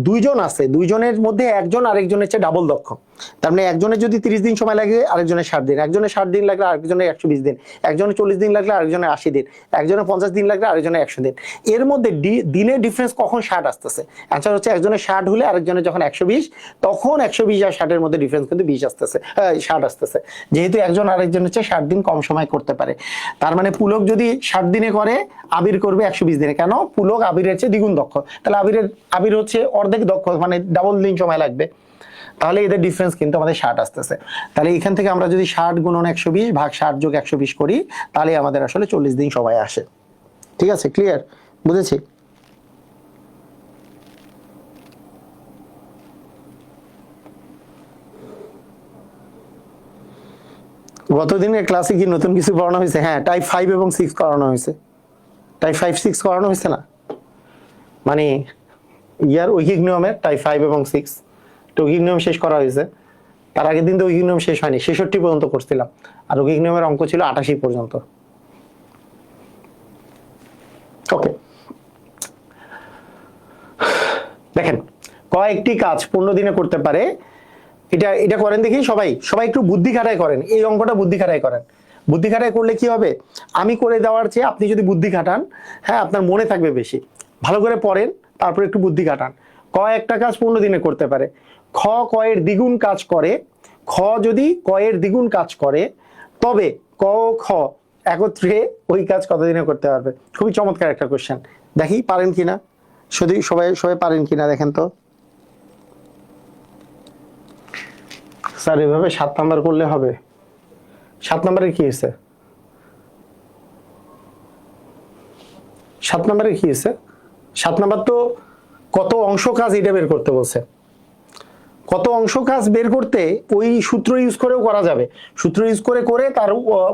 দুইজন আছে, দুইজনের মধ্যে একজন আরেকজনের চেয়ে ডাবল দক্ষ। তার মানে একজনের যদি 30 দিন সময় লাগে আরেকজনের 60 দিন, একজনের 60 দিন লাগলে আরেকজনের 120 দিন, একজনের 40 দিন লাগলে আরেকজনের 80 দিন, একজনের 50 দিন লাগলে আরেকজনের 100 দিন। এর মধ্যে দিনের ডিফারেন্স কখন 60 আসতেছে? অ্যান্সার হচ্ছে একজনের 60 হলে আরেকজনের যখন 120, তখন 120 আর 60 এর মধ্যে ডিফারেন্স কিন্তু 20 আসতেছে, 60 আসতেছে, যেহেতু একজন আরেকজনের চেয়ে 60 দিন কম সময় করতে পারে। তার মানে পুলক যদি 60 দিনে করে আবির করবে 120 দিনে। কেন? পুলক আবিরের চেয়ে দ্বিগুণ দক্ষ, তাহলে আবির হচ্ছে অর্ধেক দক্ষ, মানে ডাবল দিন সময় লাগবে। তাহলে এদের ডিফারেন্স কিন্তু আমাদের 60 আসতেছে। তাহলে এখান থেকে আমরা যদি 60 গুণন 120 ভাগ 60 যোগ 120 করি তাহলে আমাদের আসলে 40 দিন সময় আসে। ঠিক আছে, ক্লিয়ার? বুঝেছি? গতদিনের ক্লাসে কি নতুন কিছু পড়ানো হয়েছে? হ্যাঁ, টাইপ 5 এবং 6 করানো হয়েছে। টাইপ 5 6 করানো হয়েছে না, মানে ইয়ার ঐকিক নিয়মের টাইপ 5 এবং 6 ঐকিক নিয়ম শেষ করা হয়েছে। তার আগের দিন তো ঐকিক নিয়ম শেষ হয়নি, 66 পর্যন্ত করছিলাম, আর ঐকিক নিয়মের অঙ্ক ছিল 88 পর্যন্ত। ওকে, দেখেন কয়েকটি কাজ 15 দিনে করতে পারে। এটা করেন দেখি, সবাই একটু বুদ্ধি খাটায় করেন, এই অঙ্কটা বুদ্ধি খাটায় করেন। বুদ্ধি খাটায় করলে কি হবে? আমি করে দেওয়ার চেয়ে আপনি যদি বুদ্ধি খাটান, হ্যাঁ আপনার মনে থাকবে বেশি। ভালো করে পড়েন, তারপর একটু বুদ্ধি খাটান। ক একটা কাজ 15 দিনে করতে পারে। খ এর দ্বিগুণ কাজ করে। খ যদি ক এর দ্বিগুণ কাজ করে তবে ক ও খ একত্রে ওই কাজ কতদিনে করতে পারবে? খুবই চমৎকার একটা কোশ্চেন, দেখি পারেন কিনা, শুধু সবাই পারেন কিনা দেখেন তো। স্যার এভাবে 7 নাম্বার করলে হবে? 7 নাম্বারে কি হয়েছে? 7 নাম্বারে কি হয়েছে? 7 নাম্বার তো কত অংশ কাজ এটা বের করতে বলছে। কত অংশ কাজ বের করতে ওই সূত্র ইউজ করেও করা যাবে। সূত্র ইউজ করে তার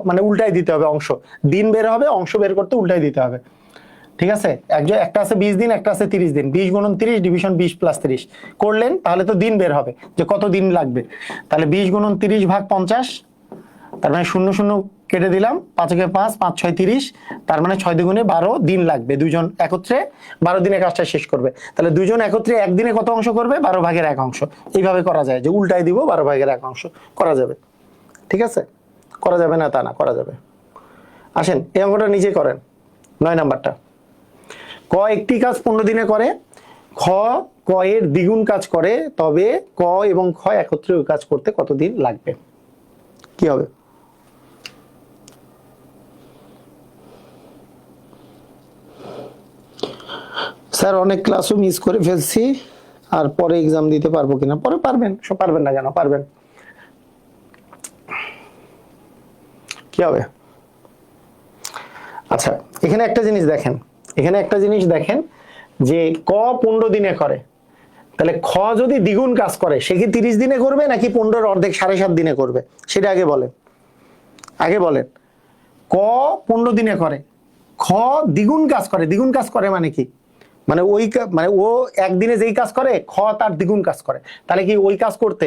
মানে উল্টাই দিতে হবে অংশ। দিন বের হবে, অংশ বের করতে উল্টাই দিতে হবে। ঠিক আছে, একটা আছে 20 দিন, একটা আছে 30 দিন। 20 গুণন 30 ডিভিশন 20 প্লাস 30 করলেন, তাহলে তো দিন বের হবে যে কত দিন লাগবে। তাহলে 20 গুণন 30 ভাগ 50, তার মানে 0 0 কেটে দিলাম, 5 × 5 5 6 30, তার মানে 6 দুগুণে 12 দিন লাগবে। দুইজন একত্রে 12 দিনে কাজটা শেষ করবে। তাহলে দুইজন একত্রে একদিনে কত অংশ করবে? 12 ভাগের 1 অংশ। এইভাবে করা যায় যে উল্টাই দিব, 12 ভাগের 1 অংশ করা যাবে। ঠিক আছে, করা যাবে না তা না, করা যাবে। আসেন এই অঙ্কটা নিজে করেন। 9 নাম্বারটা, ক একটি কাজ 15 দিনে করে। খ ক এর দ্বিগুণ কাজ করে, তবে ক এবং খ একত্রে ওই কাজ করতে কতদিন লাগবে? কি হবে? স্যার অনেক ক্লাসও মিস করে ফেলছি, আর পরে এক্সাম দিতে পারবো কিনা? পরে পারবেন, সব পারবেন না কেন? পারবেন, কি হবে? আচ্ছা, এখানে একটা জিনিস দেখেন, এখানে একটা জিনিস দেখেন যে ক 15 দিনে করে, তাহলে খ যদি দ্বিগুণ কাজ করে সে কি 30 দিনে করবে নাকি 15-র অর্ধেক 7.5 দিনে করবে? সেটা আগে বলেন, আগে বলেন। ক 15 দিনে করে, খ দ্বিগুণ কাজ করে। দ্বিগুণ কাজ করে মানে কি? মানে মানে ও একদিনে যেই কাজ করে খ তার দ্বিগুণ কাজ করে। তাহলে কি ওই কাজ করতে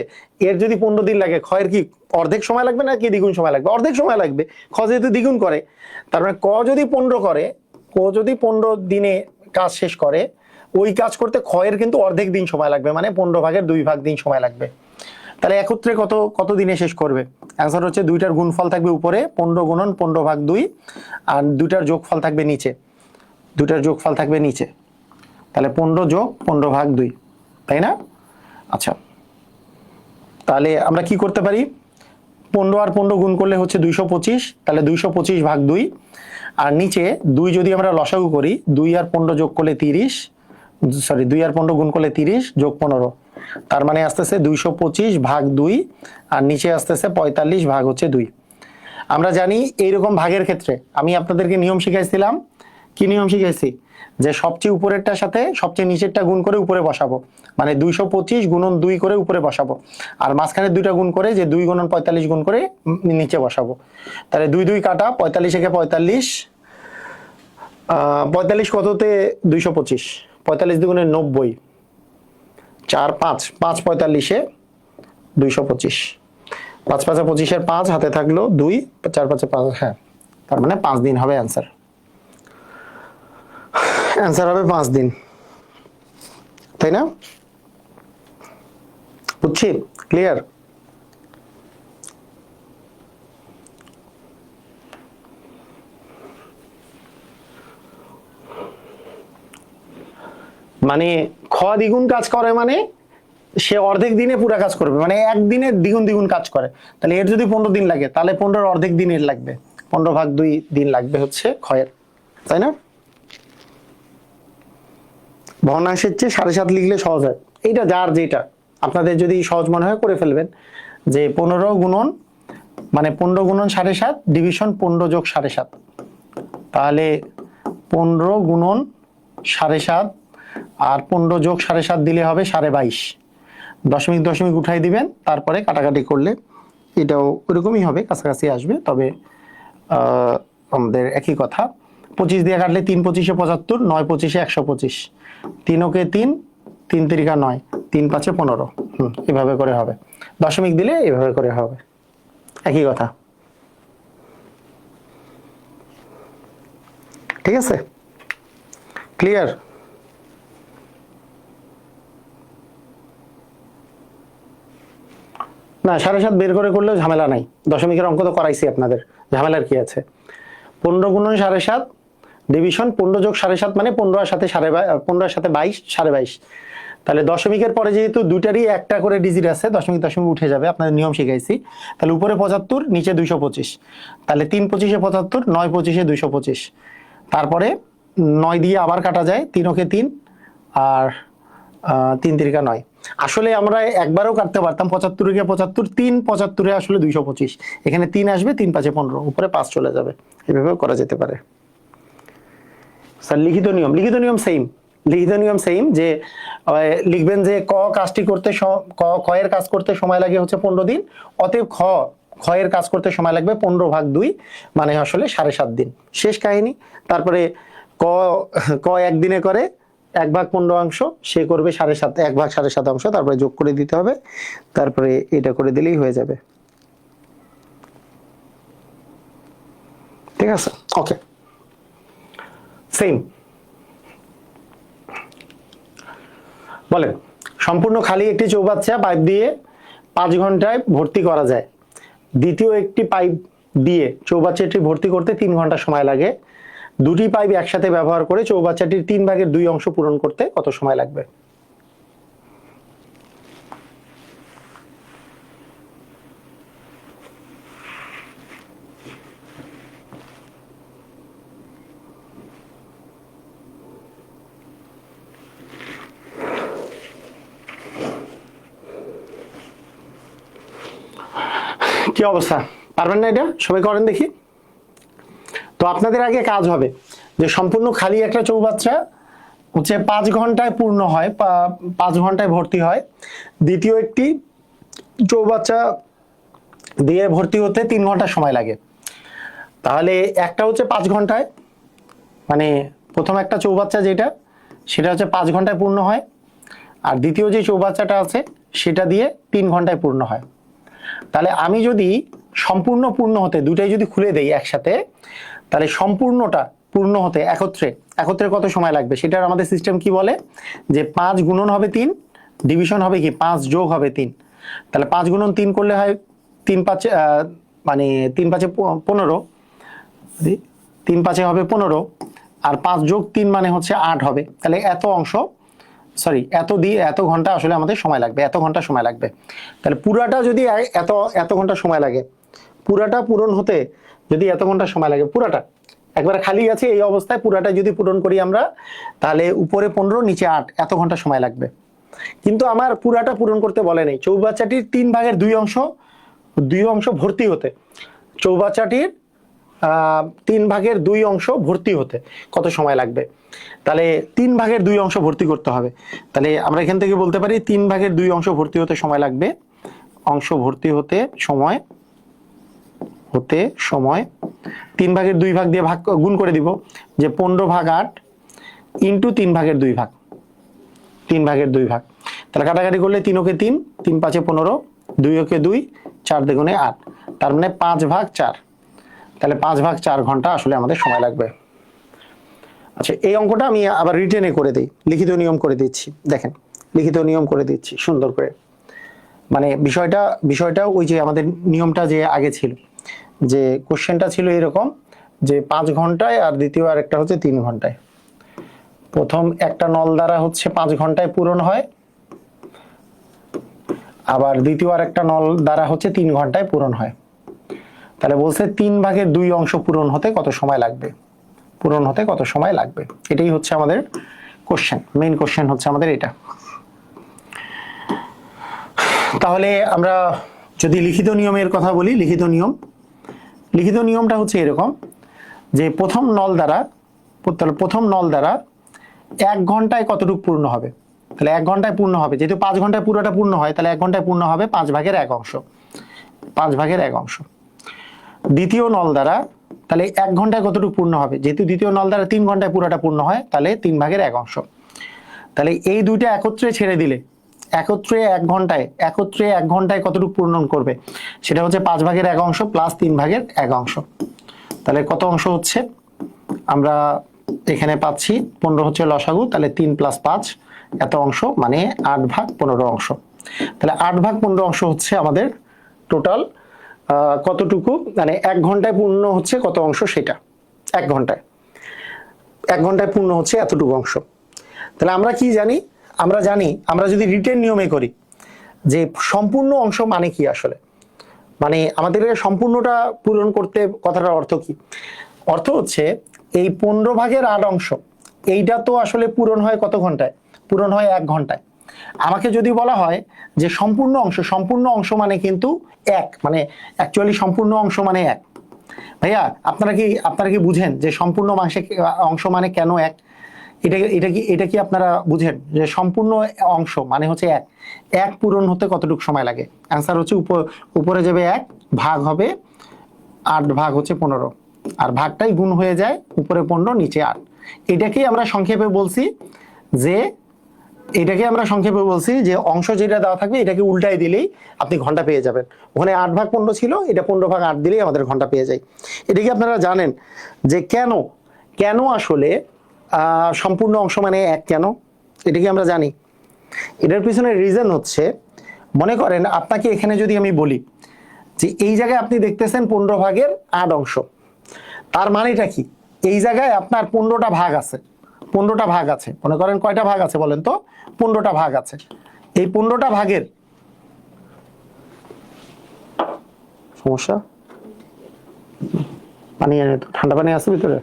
এর যদি 15 দিন লাগে, খ এর কি অর্ধেক সময় লাগবে নাকি দ্বিগুণ সময় লাগবে? অর্ধেক সময় লাগবে। খ যেহেতু দ্বিগুণ করে, তার মানে ক যদি 15 করে, ক যদি 15 দিনে কাজ শেষ করে, ওই কাজ করতে খ এর কিন্তু অর্ধেক দিন সময় লাগবে, মানে 15/2 দিন সময় লাগবে। তাহলে একত্রে কত কত দিনে শেষ করবে? অ্যান্সার হচ্ছে দুইটার গুণফল থাকবে উপরে 15 গুণন 15/2, আর দুইটার যোগফল থাকবে নিচে, দুইটার যোগফল থাকবে নিচে। তাহলে 15 যোগ 15/2, তাই না? আচ্ছা, তাহলে আমরা কি করতে পারি? 15 আর 15 গুণ করলে হচ্ছে 225, তাহলে 225/2, আর নিচে 2 যদি আমরা লসাগু করি, 2 আর 15 যোগ করলে 30, সরি 2 আর 15 গুণ করলে 30 যোগ 15, তার মানে আসতেছে 225/2, আর নিচে আসতেছে 45 ভাগ হচ্ছে 2। আমরা জানি এইরকম ভাগের ক্ষেত্রে আমি আপনাদেরকে নিয়ম শিখাইছিলাম। কি নিয়ম শিখাইছি? যে সবচেয়ে উপরেরটার সাথে সবচেয়ে নিচেরটা গুণ করে উপরে বসাবো, মানে 225 গুণন 2 করে উপরে বসাবো, আর মাঝখানে দুইটা গুণ করে যে 2 গুণন 45 গুণ করে নিচে বসাবো। তাহলে 2 2 কাটা, 45 একে 45, 45 কততে 225, 45 দুগুণে 90, 4 5 5 45-এ 225, 5 5 25-এর 5 হাতে থাকলো 2, 4 5 5, হ্যাঁ, তার মানে 5 দিন হবে অ্যান্সার। অ্যান্সার হবে 5 দিন, তাই না? বুঝছি? ক্লিয়ার? মানে খ দ্বিগুণ কাজ করে মানে সে অর্ধেক দিনে পুরো কাজ করবে, মানে একদিনে দ্বিগুণ দ্বিগুণ কাজ করে। তাহলে এর যদি 15 দিন লাগে, তাহলে 15-র অর্ধেক দিনের লাগবে, 15/2 দিন লাগবে হচ্ছে ক্ষয়ের, তাই না? ভগ্নাংশের চেয়ে 7.5 লিখলে সহজ হয়। এইটা যার যেটা আপনাদের যদি সহজ মনে হয় করে ফেলবেন, যে 15 গুণন মানে 15 গুণন 7.5 ডিভিশন 15 যোগ 7.5, তাহলে 15 গুণন 7.5 আর 15 যোগ 7.5 দিলে হবে 22.5, দশমিক দশমিক উঠাই দিবেন, তারপরে কাটাকাটি করলে এটাও ওইরকমই হবে, কাছাকাছি আসবে, তবে আমাদের একই কথা। 25 দিয়ে কাটলে 3 25-এ 75, 9 25-এ 125, 3 ওকে 3, 3 3 9, 3 5-এ 15, এভাবে করে হবে। দশমিক দিলে এভাবে করে হবে, একই কথা। ঠিক আছে? ক্লিয়ার? না 7.5 বের করে করলেও ঝামেলা নাই, দশমিকের অঙ্ক তো করাইছি আপনাদের, ঝামেলার কি আছে? 15 গুণন 7.5 ডিভিশন 15 যোগ 7.5 মানে 15-এর সাথে 22, 22.5। তাহলে দশমিকের পরে যেহেতু দুইটারই একটা করে ডিজিট আছে, দশমিক দশমিক উঠে যাবে, আপনাদের নিয়ম শিখাইছি। তাহলে উপরে 75, নিচে 225, তাহলে 3 25-এ 75, 9 25-এ 225, তারপরে 9 দিয়ে আবার কাটা যায়, 3 ওকে 3, আর 3 3 9। আসলে আমরা একবারও কাটতে পারতাম, 75-এ 75, 3 75-এ আসলে 225, এখানে 3 আসবে, 3 5-এ 15, উপরে 5 চলে যাবে, এভাবে করা যেতে পারে। স্যার লিখিত নিয়ম, লিখিত নিয়ম সেম, লিখিত নিয়ম সেম, যে লিখবেন যে ক কাজটি করতে ক এর কাজ করতে সময় লাগে হচ্ছে 15 দিন, অতএব খ এর কাজ করতে সময় লাগবে 15/2, মানে আসলে 7.5 দিন, শেষ কাহিনী। তারপরে ক ক একদিনে করে 1/15 সে করবে 7.5, 1/7.5, তারপরে যোগ করে দিতে হবে, তারপরে এটা করে দিলেই হয়ে যাবে। ঠিক আছে? ওকে, সেম। বলেন, সম্পূর্ণ খালি একটি চৌবাচ্চা পাইপ দিয়ে 5 ঘন্টায় ভর্তি করা যায়, দ্বিতীয় একটি পাইপ দিয়ে চৌবাচ্চাটি ভর্তি করতে 3 ঘন্টা সময় লাগে, দুটি পাইপ একসাথে ব্যবহার করে চৌবাচ্চাটির 3/2 অংশ পূরণ করতে কত সময় লাগবে? কি অবস্থা, পারবেন না এটা? সবাই করেন দেখি। তো আপনাদের আগে কাজ হবে যে সম্পূর্ণ খালি একটা চৌবাচ্চা হচ্ছে 5 ঘন্টায় পূর্ণ হয়, 5 ঘন্টায় ভর্তি হয়। দ্বিতীয় একটি চৌবাচ্চা দিয়ে ভর্তি হতে 3 ঘন্টা সময় লাগে। তাহলে একটা হচ্ছে 5 ঘন্টায়, মানে প্রথম একটা চৌবাচ্চা যেটা সেটা হচ্ছে 5 ঘন্টায় পূর্ণ হয়, আর দ্বিতীয় যে চৌবাচ্চাটা আছে সেটা দিয়ে 3 ঘন্টায় পূর্ণ হয়। তাহলে আমি যদি সম্পূর্ণ পূর্ণ হতে দুটাই যদি খুলে দেই একসাথে, তাহলে সম্পূর্ণটা পূর্ণ হতে একত্রে কত সময় লাগবে সেটার আমাদের সিস্টেম কি বলে যে 5 গুণন হবে 3, ডিভিশন হবে কি 5 যোগ হবে 3। তাহলে 5 গুণন 3 করলে হয় 3 5 মানে 3 5 15, 3 5 হবে 15, আর 5 যোগ 3 মানে হচ্ছে 8 হবে। তাহলে এত অংশ, সরি এত ঘন্টা আসলে আমাদের সময় লাগবে, এত ঘন্টা সময় লাগবে। তাহলে পুরাটা যদি এত ঘন্টা সময় লাগে, পুরাটা পূরণ হতে যদি এত ঘন্টা সময় লাগে, পুরাটা একবার খালি আছে এই অবস্থায় পুরাটা যদি পূরণ করি আমরা, তাহলে উপরে 15 নিচে 8, এত ঘন্টা সময় লাগবে। কিন্তু আমার পুরাটা পূরণ করতে বলে নেই, চৌবাচ্চাটির 3 ভাগের 2 অংশ ভর্তি হতে, চৌবাচ্চাটির 3 ভাগের 2 অংশ ভর্তি হতে কত সময় লাগবে। তাহলে 3 ভাগের 2 অংশ ভর্তি করতে হবে। তাহলে আমরা এখান থেকে বলতে পারি 3 ভাগের 2 অংশ ভর্তি হতে সময় লাগবে, অংশ ভর্তি হতে সময় 3 ভাগের 2 ভাগ দিয়ে গুণ করে দিব যে 15 ভাগ 8 ইন্টু 3 ভাগের 2 ভাগ, 3 ভাগের 2 ভাগ। তাহলে কাটাকাটি করলে 3 ওকে 3, 3 5 15, 2 ওকে 2, 4 দুগুণে 8, তার মানে 5 ভাগ 4। তাহলে 5 ভাগ 4 ঘন্টা আসলে আমাদের সময় লাগবে। আচ্ছা, এই অঙ্কটা আমি আবার রিটেনে করে দিই, লিখিত নিয়ম করে দিচ্ছি। দেখেন, লিখিত নিয়ম করে দিচ্ছি সুন্দর করে। মানে বিষয়টা ওই যে আমাদের নিয়মটা যে আগে ছিল, যে কোশ্চেনটা ছিল এরকম যে 5 ঘন্টায় আর দ্বিতীয় আরেকটা হচ্ছে 3 ঘন্টায়। প্রথম একটা নল দ্বারা হচ্ছে 5 ঘন্টায় পূরণ হয়, আবার দ্বিতীয় আরেকটা নল দ্বারা হচ্ছে 3 ঘন্টায় পূরণ হয়। তাহলে বলছে 3 ভাগের 2 অংশ পূরণ হতে কত সময় লাগবে, এটাই হচ্ছে আমাদের কোশ্চেন, মেইন কোশ্চেন হচ্ছে আমাদের এটা। তাহলে আমরা যদি লিখিত নিয়মের কথা বলি, লিখিত নিয়মটা হচ্ছে এরকম যে প্রথম নল দ্বারা 1 ঘন্টায় কতটুকু পূর্ণ হবে। তাহলে 1 ঘন্টায় পূর্ণ হবে, যেহেতু 5 ঘন্টায় পুরোটা পূর্ণ হয়, তাহলে 1 ঘন্টায় পূর্ণ হবে 5 ভাগের 1 অংশ। দ্বিতীয় নল দ্বারা তাহলে 1 ঘন্টায় কতটুকু পূর্ণ হবে, যেহেতু দ্বিতীয় নল দ্বারা 3 ঘন্টায় পুরোটা পূর্ণ হয়, তাহলে 3 ভাগের 1 অংশ। তাহলে এই দুইটা একত্রে ছেড়ে দিলে একত্রে 1 ঘন্টায় কতটুকু পূর্ণ করবে, সেটা হচ্ছে 5 ভাগের 1 অংশ প্লাস 3 ভাগের 1 অংশ। তাহলে কত অংশ হচ্ছে আমরা এখানে পাচ্ছি 15 হচ্ছে লসাগু, তাহলে 3 + 5 এত অংশ, মানে 8 ভাগ 15 অংশ। তাহলে 8 ভাগ 15 অংশ হচ্ছে আমাদের টোটাল কতটুকু, মানে 1 ঘন্টায় পূর্ণ হচ্ছে কত অংশ, সেটা 1 ঘন্টায় পূর্ণ হচ্ছে এতটুকু অংশ। তাহলে আমরা কি জানি, আমরা যদি রিটেন নিয়মে করি যে সম্পূর্ণ অংশ মানে কি আসলে, মানে আমাদের সম্পূর্ণটা পূরণ করতে কথাটার অর্থ কি, অর্থ হচ্ছে এই 15 ভাগের 8 অংশ এইটা তো আসলে পূরণ হয় কত ঘন্টায়, পূরণ হয় 1 ঘন্টায়। আমাকে যদি বলা হয় যে সম্পূর্ণ অংশ মানে কিন্তু 1, মানে অ্যাকচুয়ালি সম্পূর্ণ অংশ মানে 1। ভাইয়া আপনারা কি বুঝেন যে সম্পূর্ণ অংশ মানে কেন 1? এটা কি আপনারা বুঝেন যে সম্পূর্ণ অংশ মানে হচ্ছে 1 পূরণ হতে কতটুকু সময় লাগে? অ্যান্সার হচ্ছে উপরে যাবে 1, ভাগ হবে 8 ভাগ হচ্ছে 15, আর ভাগটাই গুণ হয়ে যায়, উপরে 15 নিচে 8। এটাকেই আমরা সংক্ষেপে বলছি যে অংশ যেটা দেওয়া থাকবে এটাকে উল্টাই দিলেই আপনি ঘন্টা পেয়ে যাবেন। ওখানে 8 ভাগ 15 ছিল, এটা 15 ভাগ 8 দিলেই আমাদের ঘন্টা পেয়ে যায়। এটা কি আপনারা জানেন যে কেন আসলে সম্পূর্ণ অংশ মানে 1 কেন? এটা কি আমরা জানি? এটার পিছনে রিজন হচ্ছে, মনে করেন আপনাকে এখানে যদি আমি বলি যে এই জায়গায় আপনি দেখতেছেন 15 ভাগের 8 অংশ, তার মানেটা কি? এই জায়গায় আপনার 15টা ভাগ আছে, মনে করেন কয়টা ভাগ আছে বলেন তো? 15টা ভাগ আছে। এই 15টা ভাগের সমস্যা, পানি এনে তো, ঠান্ডা পানি আছে ভিতরে।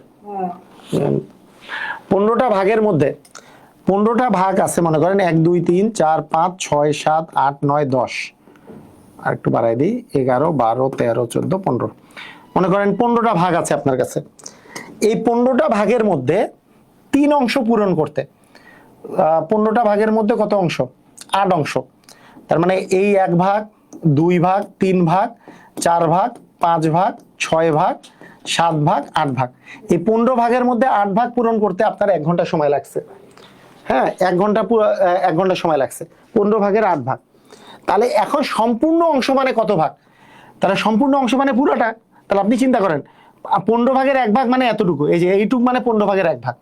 15টা ভাগের মধ্যে 15টা ভাগ আছে, মনে করেন 1 2 3 4 5 6 7 8 9 10, আর একটু বাড়াই দিই, 11, 12, 13, 14, 15। মনে করেন 15টা ভাগ আছে আপনার কাছে। এই 15টা ভাগের মধ্যে 3 অংশ পূরণ করতে, 15টা ভাগের মধ্যে কত অংশ? 8 অংশ। তার মানে এই 1 ভাগ, 2 ভাগ, 3 ভাগ, 4 ভাগ, 5 ভাগ, 6 ভাগ, 7 ভাগ, 8 ভাগ। এই 15 ভাগের মধ্যে 8 ভাগ পূরণ করতে আপনার 1 ঘন্টা সময় লাগছে। হ্যাঁ, 1 ঘন্টা সময় লাগছে 15 ভাগের 8 ভাগ। তাহলে এখন সম্পূর্ণ অংশ মানে কত ভাগ? তাহলে সম্পূর্ণ অংশ মানে পুরোটা। তাহলে আপনি চিন্তা করেন, 15 ভাগের 1 ভাগ মানে এতটুকু, এই যে এইটুক মানে 15 ভাগের 1 ভাগ,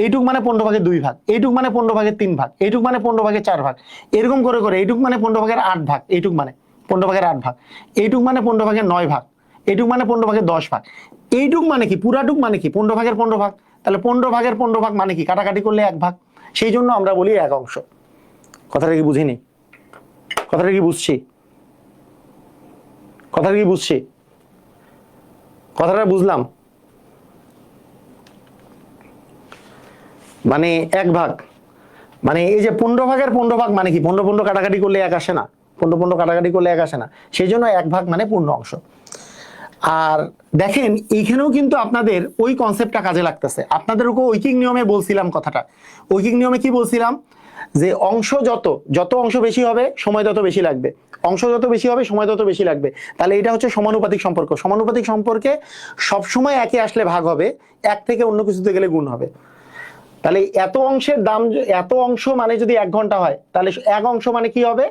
এইটুক মানে 15 ভাগের 2 ভাগ, এইটুক মানে 15 ভাগের 3 ভাগ, এইটুক মানে 15 ভাগের 4 ভাগ, এরকম করে করে এইটুক মানে 15 ভাগের 8 ভাগ, এইটুক মানে 15 ভাগের 8 ভাগ, এইটুক মানে 15 ভাগের 9 ভাগ, এইটুক মানে 15 ভাগের 10 ভাগ। এইটুক মানে কি? পুরাটুক মানে কি? 15 ভাগের 15 ভাগ। তাহলে 15 ভাগের 15 ভাগ মানে কি? কাটাকাটি করলে 1 ভাগ। সেই জন্য আমরা বলি 1 অংশ। কথাটা কি বুঝিনি? কথাটা কি বুঝছি? কথাটা কি বুঝছি? কথাটা বুঝলাম? মানে 1 ভাগ মানে এই যে 15 ভাগের 15 ভাগ মানে কি? 15 15 কাটাকাটি করলে 1 আসে না? 15 15 কাটাকাটি করলে 1 আসে না? সেই জন্য 1 ভাগ মানে পূর্ণ অংশ। আর দেখেন এইখানেও কিন্তু আপনাদের ওই কনসেপ্টটা কাজে লাগতেছে। আপনাদের ঐকিক নিয়মে বলছিলাম কথাটা। ঐকিক নিয়মে কি বলছিলাম? যে অংশ যত অংশ বেশি হবে সময় তত বেশি লাগবে, অংশ যত বেশি হবে সময় তত বেশি লাগবে। তাহলে এটা হচ্ছে সমানুপাতিক সম্পর্ক। সমানুপাতিক সম্পর্কে সবসময় একে আসলে ভাগ হবে, এক থেকে অন্য কিছুতে গেলে গুণ হবে। তাহলে এত অংশের দাম, এত অংশ মানে যদি 1 ঘন্টা হয়, তাহলে 1 অংশ মানে কি হবে?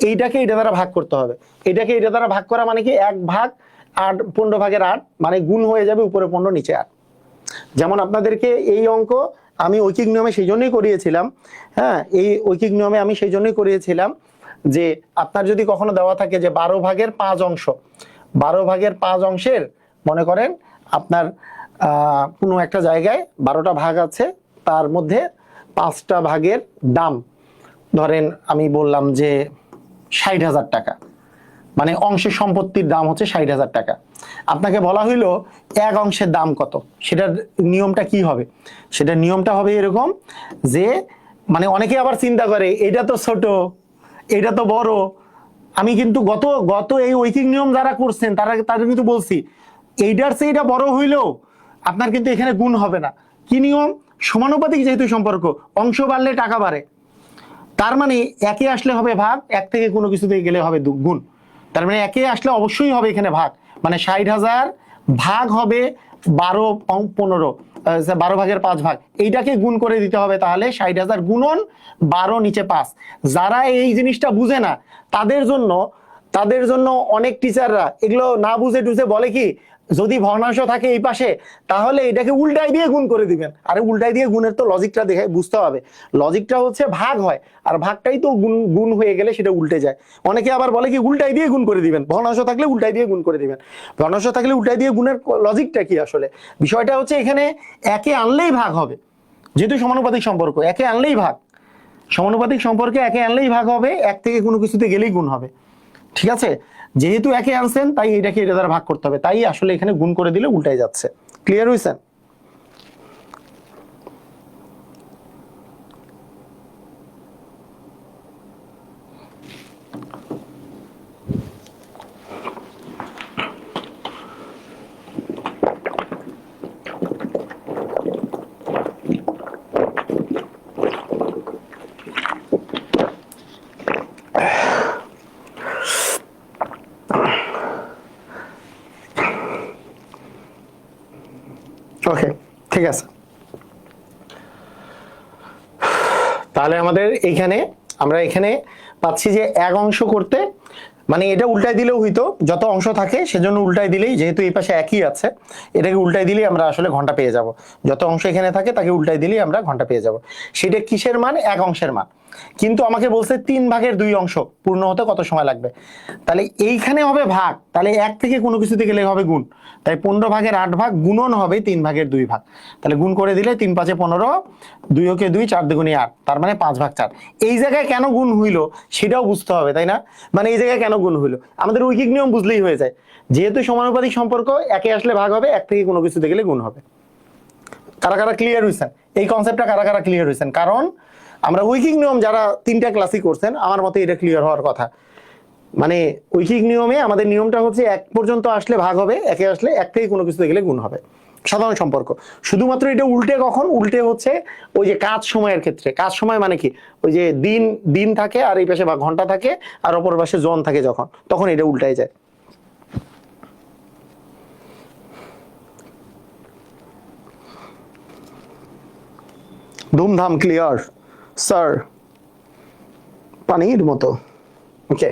এইটাকে এটা দ্বারা ভাগ করতে হবে। এটাকে এটা দ্বারা ভাগ করা মানে কি? 1 ভাগ 8, 15 ভাগের 8 মানে গুণ হয়ে যাবে উপরে 15 নিচে 8। যেমন আপনাদেরকে এই অঙ্ক আমি ঐকিক নিয়মে সেই জন্যই করিয়েছিলাম। হ্যাঁ, এই ঐকিক নিয়মে আমি সেই জন্যই করিয়েছিলাম যে আপনার যদি কখনো দেওয়া থাকে যে 12 ভাগের 5 অংশ, 12 ভাগের 5 অংশের মনে করেন আপনার কোনো একটা জায়গায় 12টা ভাগ আছে, তার মধ্যে 5টা ভাগের দাম ধরেন আমি বললাম যে 60,000 টাকা, মানে অংশের সম্পত্তির দাম হচ্ছে 60,000 টাকা। আপনাকে বলা হইলো 1 অংশের দাম কত, সেটার নিয়মটা কি হবে? সেটার নিয়মটা হবে এরকম যে, মানে অনেকে আবার চিন্তা করে এটা তো ছোট, এটা তো বড়। আমি কিন্তু গত এই ঐকিক নিয়ম যারা করছেন তাদের কিন্তু বলছি এইটার চেয়ে এটা বড় হইলেও আপনার কিন্তু এখানে গুণ হবে না। কি নিয়ম? সমানুপাতিক যেহেতু সম্পর্ক, অংশ বাড়লে টাকা বাড়ে। তার মানে একে আসলে হবে ভাগ, 1 থেকে কোনো কিছুতে গেলে হবে গুণ। তার মানে একে আসলে অবশ্যই হবে এখানে ভাগ, মানে 60,000 ভাগ হবে 12, 15, 12 ভাগের 5 ভাগ, এইটাকে গুণ করে দিতে হবে। তাহলে 60,000 গুণন 12 নিচে 5। যারা এই জিনিসটা বুঝে না তাদের জন্য অনেক টিচাররা এগুলো না বুঝে টুঝে বলে কি, যদি ভগ্নাংশ থাকে এই পাশে তাহলে এটাকে উল্টাই দিয়ে গুণ করে দিবেন। আরে উল্টাই দিয়ে গুণের তো লজিকটা দেখে বুঝতে হবে। লজিকটা হচ্ছে ভাগ হয়, আর ভাগটাই তো গুণ হয়ে গেলে সেটা উল্টে যায়। অনেকে আবার বলে কি উল্টাই দিয়ে গুণ করে দিবেন, ভগ্নাংশ থাকলে উল্টাই দিয়ে গুণ করে দিবেন। ভগ্নাংশ থাকলে উল্টাই দিয়ে গুণের লজিকটা কি? আসলে বিষয়টা হচ্ছে এখানে একে আনলেই ভাগ হবে, যেহেতু সমানুপাতিক সম্পর্ক একে আনলেই ভাগ। সমানুপাতিক সম্পর্কে একে আনলেই ভাগ হবে, 1 থেকে কোনো কিছুতে গেলেই গুণ হবে। ঠিক আছে, যেহেতু একে আনছেন তাই এটাকে এটা দ্বারা ভাগ করতে হবে, তাই আসলে এখানে গুণ করে দিলে উল্টাই যাচ্ছে। ক্লিয়ার হয়েছে? ওকে, ঠিক আছে। তাহলে আমাদের আমরা এখানে পাচ্ছি যে 1 অংশ করতে, মানে এটা উল্টাই দিলেও হইতো, যত অংশ থাকে সেজন্য উল্টাই দিলেই, যেহেতু এই পাশে একই আছে এটাকে উল্টাই দিলেই আমরা আসলে ঘন্টা পেয়ে যাব। যত অংশ এখানে থাকে তাকে উল্টাই দিলেই আমরা ঘন্টা পেয়ে যাব। সেটা কিসের মান? 1 অংশের মান। কিন্তু আমাকে বলছে 3 ভাগের 2 অংশ পূর্ণ হতে কত সময় লাগবে। তাহলে এইখানে হবে ভাগ, তাহলে 1 থেকে কোনো কিছুতে গেলে হবে গুণ। তাই 15 ভাগের 8 ভাগ গুণন হবে 3 ভাগের 2 ভাগ। তাহলে গুণ করে দিলে 3 5 15, 2 কে 2, 4 দুগুণে 8, তার মানে 5 ভাগ 4। এই জায়গায় কেন গুণ হইলো সেটাও বুঝতে হবে, তাই না? মানে এই জায়গায় কেন গুণ হইলো আমাদের ঐকিক নিয়ম বুঝলেই হয়ে যায়। যেহেতু সমানুপাতিক সম্পর্ক, একে আসলে ভাগ হবে, 1 থেকে কোনো কিছুতে গেলে গুণ হবে। কারা কারা ক্লিয়ার হয়েছেন? এই কনসেপ্টটা কারা কারা ক্লিয়ার হয়েছেন? কারণ আমরা ঐকিক নিয়ম যারা 3টা ক্লাসই করছেন, আমার মতে এটা ক্লিয়ার হওয়ার কথা। মানে ঐকিক নিয়মে আমাদের নিয়মটা হচ্ছে এক পর্যন্ত আসলে ভাগ হবে, একে আসলে এক থেকে কোনো কিছুতে গেলে গুণ হবে, সাধারণ সম্পর্ক। শুধুমাত্র এটা উল্টে কখন? উল্টে হচ্ছে ওই যে কাজ সময়ের ক্ষেত্রে। কাজ সময় মানে কি? ওই যে দিন দিন থাকে আর এই পাশে বা ঘন্টা থাকে আর অপর পাশে জন থাকে, যখন তখন এটা উল্টায় যায়। ধুমধাম ক্লিয়ার স্যার, পানির মতো। ওকে,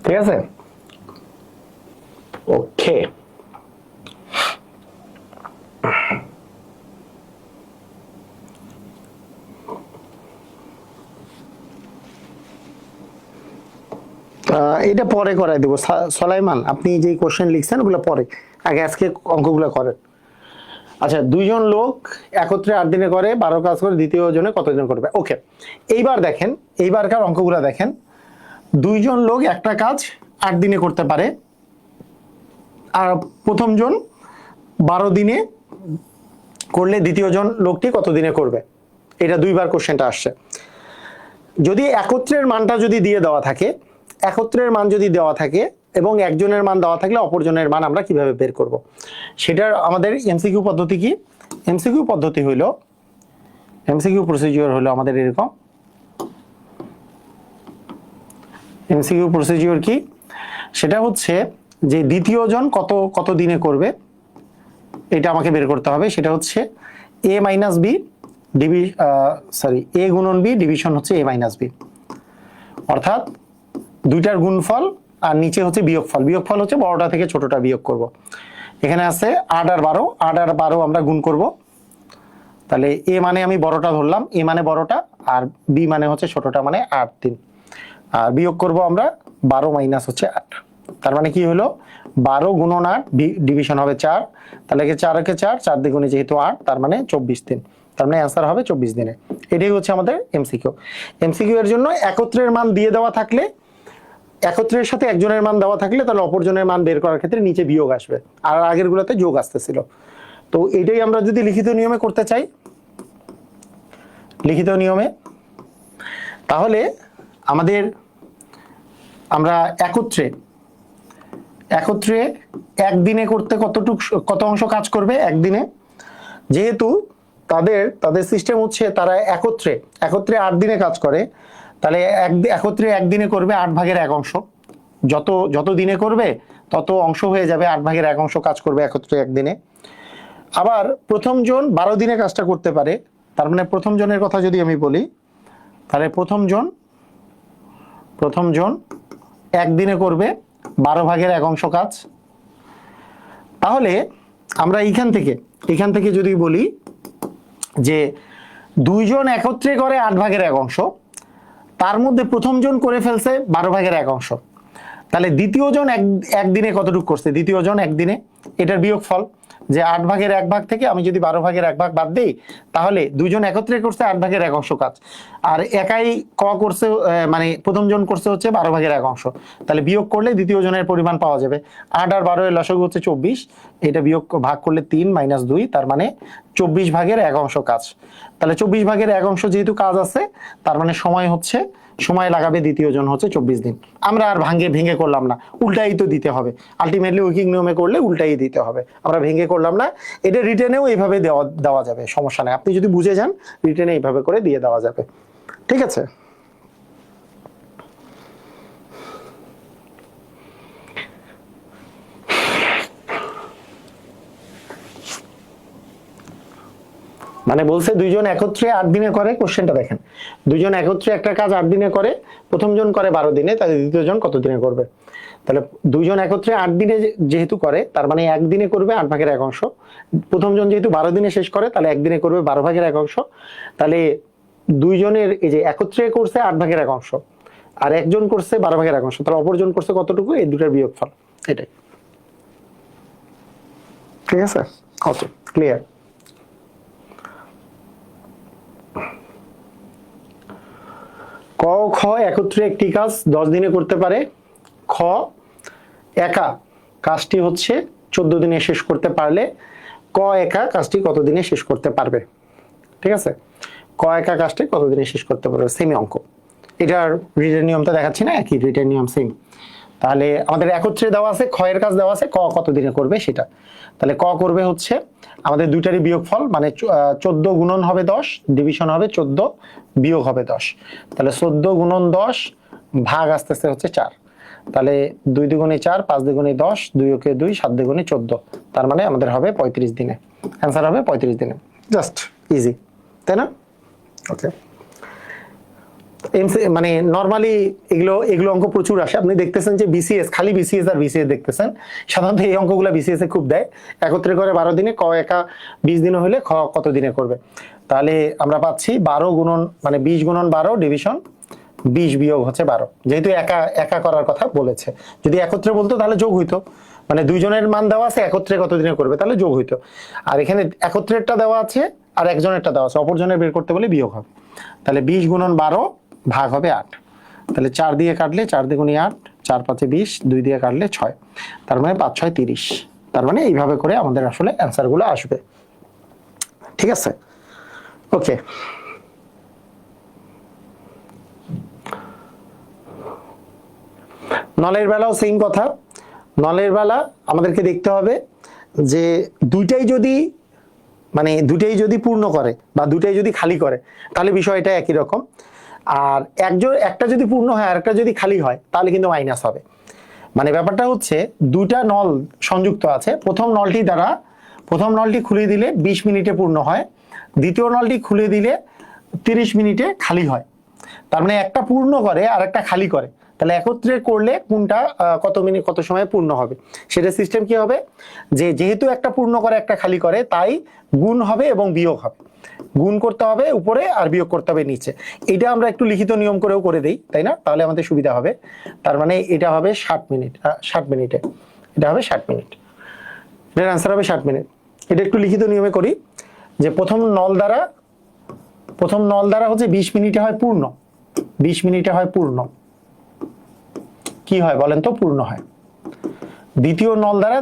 ঠিক আছে। ওকে, এটা পরে করাই দেবো সলাইমান, আপনি যে কোশ্চেন লিখছেন ওগুলো পরে, আগে আজকে অঙ্কগুলো করেন। আচ্ছা, দুইজন লোক একত্রে 8 দিনে করে 12 কাজ করে, দ্বিতীয় জনে কতদিন করবে? ওকে, এইবার দেখেন, এইবারকার অঙ্কগুলো দেখেন। দুইজন লোক একটা কাজ 8 দিনে করতে পারে, আর প্রথম জন 12 দিনে করলে দ্বিতীয় জন লোকটি কত দিনে করবে? এটা দুইবার কোশ্চেনটা আসছে। যদি একত্রের মানটা যদি দিয়ে দেওয়া থাকে, একত্রের মান যদি দেওয়া থাকে এবং একজনের মান দেওয়া থাকলে অপরজনের মান আমরা কিভাবে বের করব? সেটার আমাদের এমসিকিউ পদ্ধতি কি? এমসিকিউ পদ্ধতি হইল, এমসিকিউ প্রসিজিওর হলো আমাদের এরকম। এমসিকিউ প্রসিজিওর কি? সেটা হচ্ছে যে দ্বিতীয় জন কত কত দিনে করবে এটা আমাকে বের করতে হবে। সেটা হচ্ছে এ মাইনাস বি এ গুণন বি ডিভিশন হচ্ছে এ মাইনাস বি, অর্থাৎ দুইটার গুণফল আর নিচে হচ্ছে বিয়োগফল। বিয়োগফল হচ্ছে বড়টা থেকে ছোটটা বিয়োগ করব। এখানে আছে 8 আর 12, 8 আর 12 আমরা গুণ করব। তাহলে এ মানে আমি বড়টা ধরলাম, এ মানে বড়টা, আর বি মানে হচ্ছে ছোটটা, মানে 8 3। আর বিয়োগ করব আমরা 12 মাইনাস হচ্ছে 8। তার মানে কি হলো? 12 গুণন 8 ডিভিশন হবে 4। তাহলে 4 কে 4, 4 দ্বিগুণে যেহেতু 8, তার মানে 24 দিন। তার মানে অ্যান্সার হবে 24 দিনে। এটাই হচ্ছে আমাদের এমসিকিউ। এমসিকিউ এর জন্য একত্রের মান দিয়ে দেওয়া থাকলে, একত্রের সাথে একজনের মান দেওয়া থাকলে তাহলে অপরজনের মান বের করার ক্ষেত্রে নিচে বিয়োগ আসবে, আর আগের গুলোতে যোগ আসতেছিল। তো এটাই আমরা যদি লিখিত নিয়মে করতে চাই, লিখিত নিয়মে, তাহলে আমাদের আমরা একত্রে একদিনে করতে কত অংশ কাজ করবে একদিনে? যেহেতু তাদের সিস্টেম হচ্ছে তারা একত্রে 8 দিনে কাজ করে, তাহলে একত্রে একদিনে করবে 8 ভাগের 1 অংশ। যত দিনে করবে তত অংশ হয়ে যাবে, 8 ভাগের 1 অংশ কাজ করবে একত্রে একদিনে। আবার প্রথম জন 12 দিনে কাজটা করতে পারে। তার মানে প্রথম জনের কথা যদি আমি বলি, তাহলে প্রথম জন একদিনে করবে 12 ভাগের 1 অংশ কাজ। তাহলে আমরা এখান থেকে যদি বলি যে দুইজন একত্রে করে 8 ভাগের 1 অংশ, তার মধ্যে প্রথম জন করে ফেলছে 12 ভাগের 1 অংশ, তাহলে দ্বিতীয় জন একদিনে কতটুকু করছে? দ্বিতীয় জন একদিনে, এটার বিয়োগফল, যে 8 ভাগের 1 ভাগ থেকে আমি যদি 12 ভাগের 1 ভাগ বাদ দিই, তাহলে দুইজন একত্রে করছে 8 ভাগের 1 অংশ কাজ, আর একাই করছে, মানে প্রথম জন করছে হচ্ছে 12 ভাগের 1 অংশ। তাহলে বিয়োগ করলে দ্বিতীয় জনের পরিমাণ পাওয়া যাবে। 8 আর 12 এর লসাগু হচ্ছে 24, এটা বিয়োগ ভাগ করলে 3 মাইনাস 2, তার মানে 24 ভাগের 1 অংশ কাজ। তাহলে 24 ভাগের 1 অংশ যেহেতু কাজ আছে, তার মানে সময় লাগাবে দ্বিতীয় জন হচ্ছে 24 দিন। আমরা আর ভেঙে করলাম না, উল্টাই তো দিতে হবে। আলটিমেটলি ঐকিক নিয়মে করলে উল্টাই দিতে হবে, আমরা ভেঙে করলাম না। এটা রিটেনেও এইভাবে দেওয়া যাবে, সমস্যা নেই। আপনি যদি বুঝে যান রিটেনে এইভাবে করে দিয়ে দেওয়া যাবে, ঠিক আছে। মানে বলছে দুইজন একত্রে 8 দিনে করে, কোশ্চেনটা দেখেন, দুইজন একত্রে একটা কাজ 8 দিনে করে, প্রথম জন করে 12 দিনে, তাহলে দ্বিতীয় জন কত দিনে করবে? তাহলে দুইজন একত্রে 8 দিনে যেহেতু করে, তার মানে একদিনে করবে 8 ভাগের 1 অংশ। প্রথম জন যেহেতু 12 দিনে শেষ করে, তাহলে একদিনে করবে 12 ভাগের 1 অংশ। তাহলে দুইজনের এই যে একত্রে করছে 8 ভাগের 1 অংশ, আর একজন করছে 12 ভাগের 1 অংশ, তাহলে অপরজন করছে কতটুকু? এই দুটার বিয়োগফল, এটাই। ঠিক আছে, ওকে, ক্লিয়ার। ক খ একত্রে একটি কাজ 10 দিনে করতে পারে। খ একা কাজটি হচ্ছে 14 দিনে শেষ করতে পারলে ক একা কাজটি কতদিনে শেষ করতে পারবে। ঠিক আছে, ক একা কাজটি কতদিনে শেষ করতে পারবে, সেমি অঙ্ক। এটার রিটেন নিয়মটা দেখাচ্ছি না, একই রিটেন নিয়ম সেম। তাহলে আমাদের একত্রে দেওয়া আছে, খ এর কাজ দেওয়া আছে, ক কতদিনে করবে সেটা। তাহলে ক করবে হচ্ছে আমাদের দুইটারই বিয়োগফল, মানে 14 গুণন হবে 10, ডিভিশন হবে 14, বিয়োগ হবে 10। তাহলে 14 গুণন 10 ভাগ আস্তে আস্তে হচ্ছে 4। তাহলে 2 দুগুণে 4, 5 দুগুণে 10, 2 ওকে 2, 7 দুগুণে 14। তার মানে আমাদের হবে 35 দিনে, অ্যান্সার হবে 35 দিনে। জাস্ট ইজি, তাই না? ওকে, মানে নরমালি এগুলো অঙ্ক প্রচুর আসে। আপনি দেখতেছেন যে বিসিএস, খালি বিসিএস আর বিসিএস দেখতেছেন, সাধারণত এই অঙ্কগুলো বিসিএস এ খুব দেয়। একত্রে করে 12 দিনে, ক একা 20 দিনে হলে খ কত দিনে করবে। তাহলে আমরা পাচ্ছি 12 গুণন, মানে 20 গুণন 12 ডিভিশন 20 বিয়োগ হচ্ছে 12। যেহেতু একা একা করার কথা বলেছে, যদি একত্রে বলতো তাহলে যোগ হইতো, মানে দুইজনের মান দেওয়া আছে, একত্রে কত দিনে করবে তাহলে যোগ হইতো। আর এখানে একত্রেরটা দেওয়া আছে আর একজনেরটা দেওয়া আছে, অপরজনের বের করতে বলে বিয়োগ হবে। তাহলে 20 গুণন 12 ভাগ হবে 8। তাহলে 4 দিয়ে কাটলে 4 দ্বিগুণে 8, 4 5 20, 2 দিয়ে কাটলে 6। তার মানে 5 6 30। তার মানে এইভাবে করে আমাদের আসলে অ্যান্সার গুলো আসবে। ঠিক আছে, ওকে। নলের বেলাও সেম কথা। নলের বেলা আমাদেরকে দেখতে হবে যে দুইটাই যদি পূর্ণ করে বা দুটাই যদি খালি করে তাহলে বিষয়টা একই রকম। আর একটা যদি পূর্ণ হয় আর একটা যদি খালি হয় তাহলে কিন্তু মাইনাস হবে। মানে ব্যাপারটা হচ্ছে দুটা নল সংযুক্ত আছে, প্রথম নলটি খুলে দিলে 20 মিনিটে পূর্ণ হয়, দ্বিতীয় নলটি খুলে দিলে 30 মিনিটে খালি হয়। তার মানে একটা পূর্ণ করে আর একটা খালি করে, তাহলে একত্রে করলে কোনটা কত সময় পূর্ণ হবে সেটা সিস্টেম কি হবে, যেহেতু একটা পূর্ণ করে একটা খালি করে তাই গুণ হবে এবং বিয়োগ হবে। গুণ করতে হবে উপরে আর বিয়োগ করতে হবে নিচে। এটা আমরা একটু লিখিত নিয়ম করেও করে দেই, তাই না? তাহলে আমাদের সুবিধা হবে। তার মানে এটা হবে 60 মিনিট, 60 মিনিটে এটা হবে 60 মিনিট, এটার অ্যান্সার হবে 60 মিনিট। এটা একটু লিখিত নিয়মে করি যে প্রথম নল দ্বারা হচ্ছে 20 মিনিটে হয় পূর্ণ, 20 মিনিটে হয় পূর্ণ, কি হয় বলেন তো? পূর্ণ হয়। দ্বিতীয় নল দ্বারা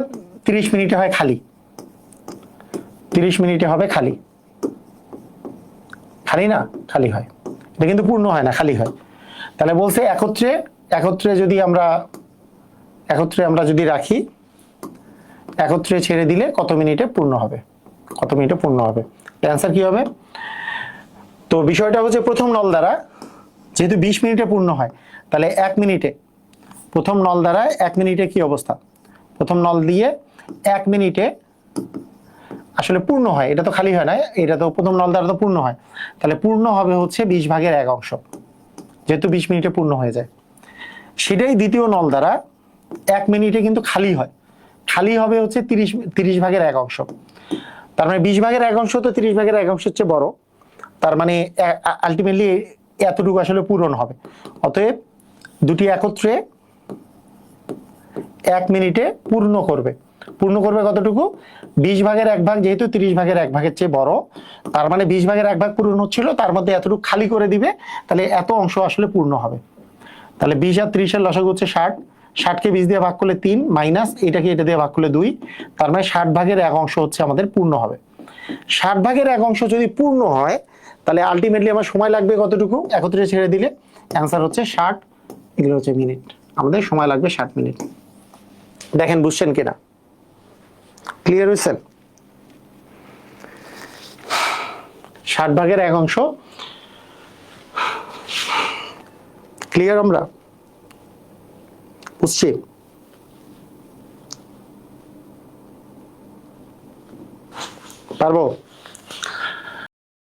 30 মিনিটে হয় খালি, 30 মিনিটে হবে খালি, খালি না, খালি হয়। এটা কিন্তু পূর্ণ হয় না, খালি হয়। তাহলে বলছে একত্রে যদি আমরা যদি রাখি, একত্রে ছেড়ে দিলে কত মিনিটে পূর্ণ হবে, কত মিনিটে পূর্ণ হবে, অ্যান্সার কি হবে? তো বিষয়টা হচ্ছে প্রথম নল দ্বারা যেহেতু 20 মিনিটে পূর্ণ হয়, তাহলে 1 মিনিটে, প্রথম নল দ্বারা 1 মিনিটে কি অবস্থা, প্রথম নল দিয়ে 1 মিনিটে আসলে পূর্ণ হয়, এটা তো খালি হয় না, এটা তো প্রথম নল দ্বারা তো পূর্ণ হয়। তাহলে পূর্ণ হবে হচ্ছে 20 ভাগের 1 অংশ, যেহেতু 20 মিনিটে পূর্ণ হয়ে যায়। সেটাই দ্বিতীয় নল দ্বারা 1 মিনিটে কিন্তু খালি হয়, খালি হবে হচ্ছে 30 ভাগের 1 অংশ। তার মানে 20 ভাগের 1 অংশ তো 30 ভাগের 1 অংশ হচ্ছে বড়, তার মানে আলটিমেটলি এতটুকু আসলে পূরণ হবে। অতএব দুটি একত্রে 1 মিনিটে পূর্ণ করবে কতটুকু? 20 ভাগের 1 ভাগ, যেহেতু 30 ভাগের 1 ভাগের চেয়ে বড়, তার মানে 20 ভাগের 1 ভাগ পূরণ হচ্ছিল, তার মধ্যে এতটুকু খালি করে দিবে, তাহলে এত অংশ আসলে পূর্ণ হবে। তাহলে 20 আর 30 এর লসাগু হচ্ছে 60, 60কে 20 দিয়ে ভাগ করলে 3, মাইনাস এটাকে এটা দিয়ে ভাগ করলে 2, তার মানে 60 ভাগের 1 অংশ হচ্ছে আমাদের পূর্ণ হবে। 60 ভাগের 1 অংশ যদি পূর্ণ হয় তাহলে আলটিমেটলি আমার সময় লাগবে কতটুকু একত্রে ছেড়ে দিলে? অ্যান্সার হচ্ছে 60, এগুলো হচ্ছে মিনিট, আমাদের সময় লাগবে 60 মিনিট। দেখেন বুঝছেন কিনা, ক্লিয়ার হয়েছেন? 60 ভাগের 1 অংশ ক্লিয়ার? আমরা বুঝছি? পারবো?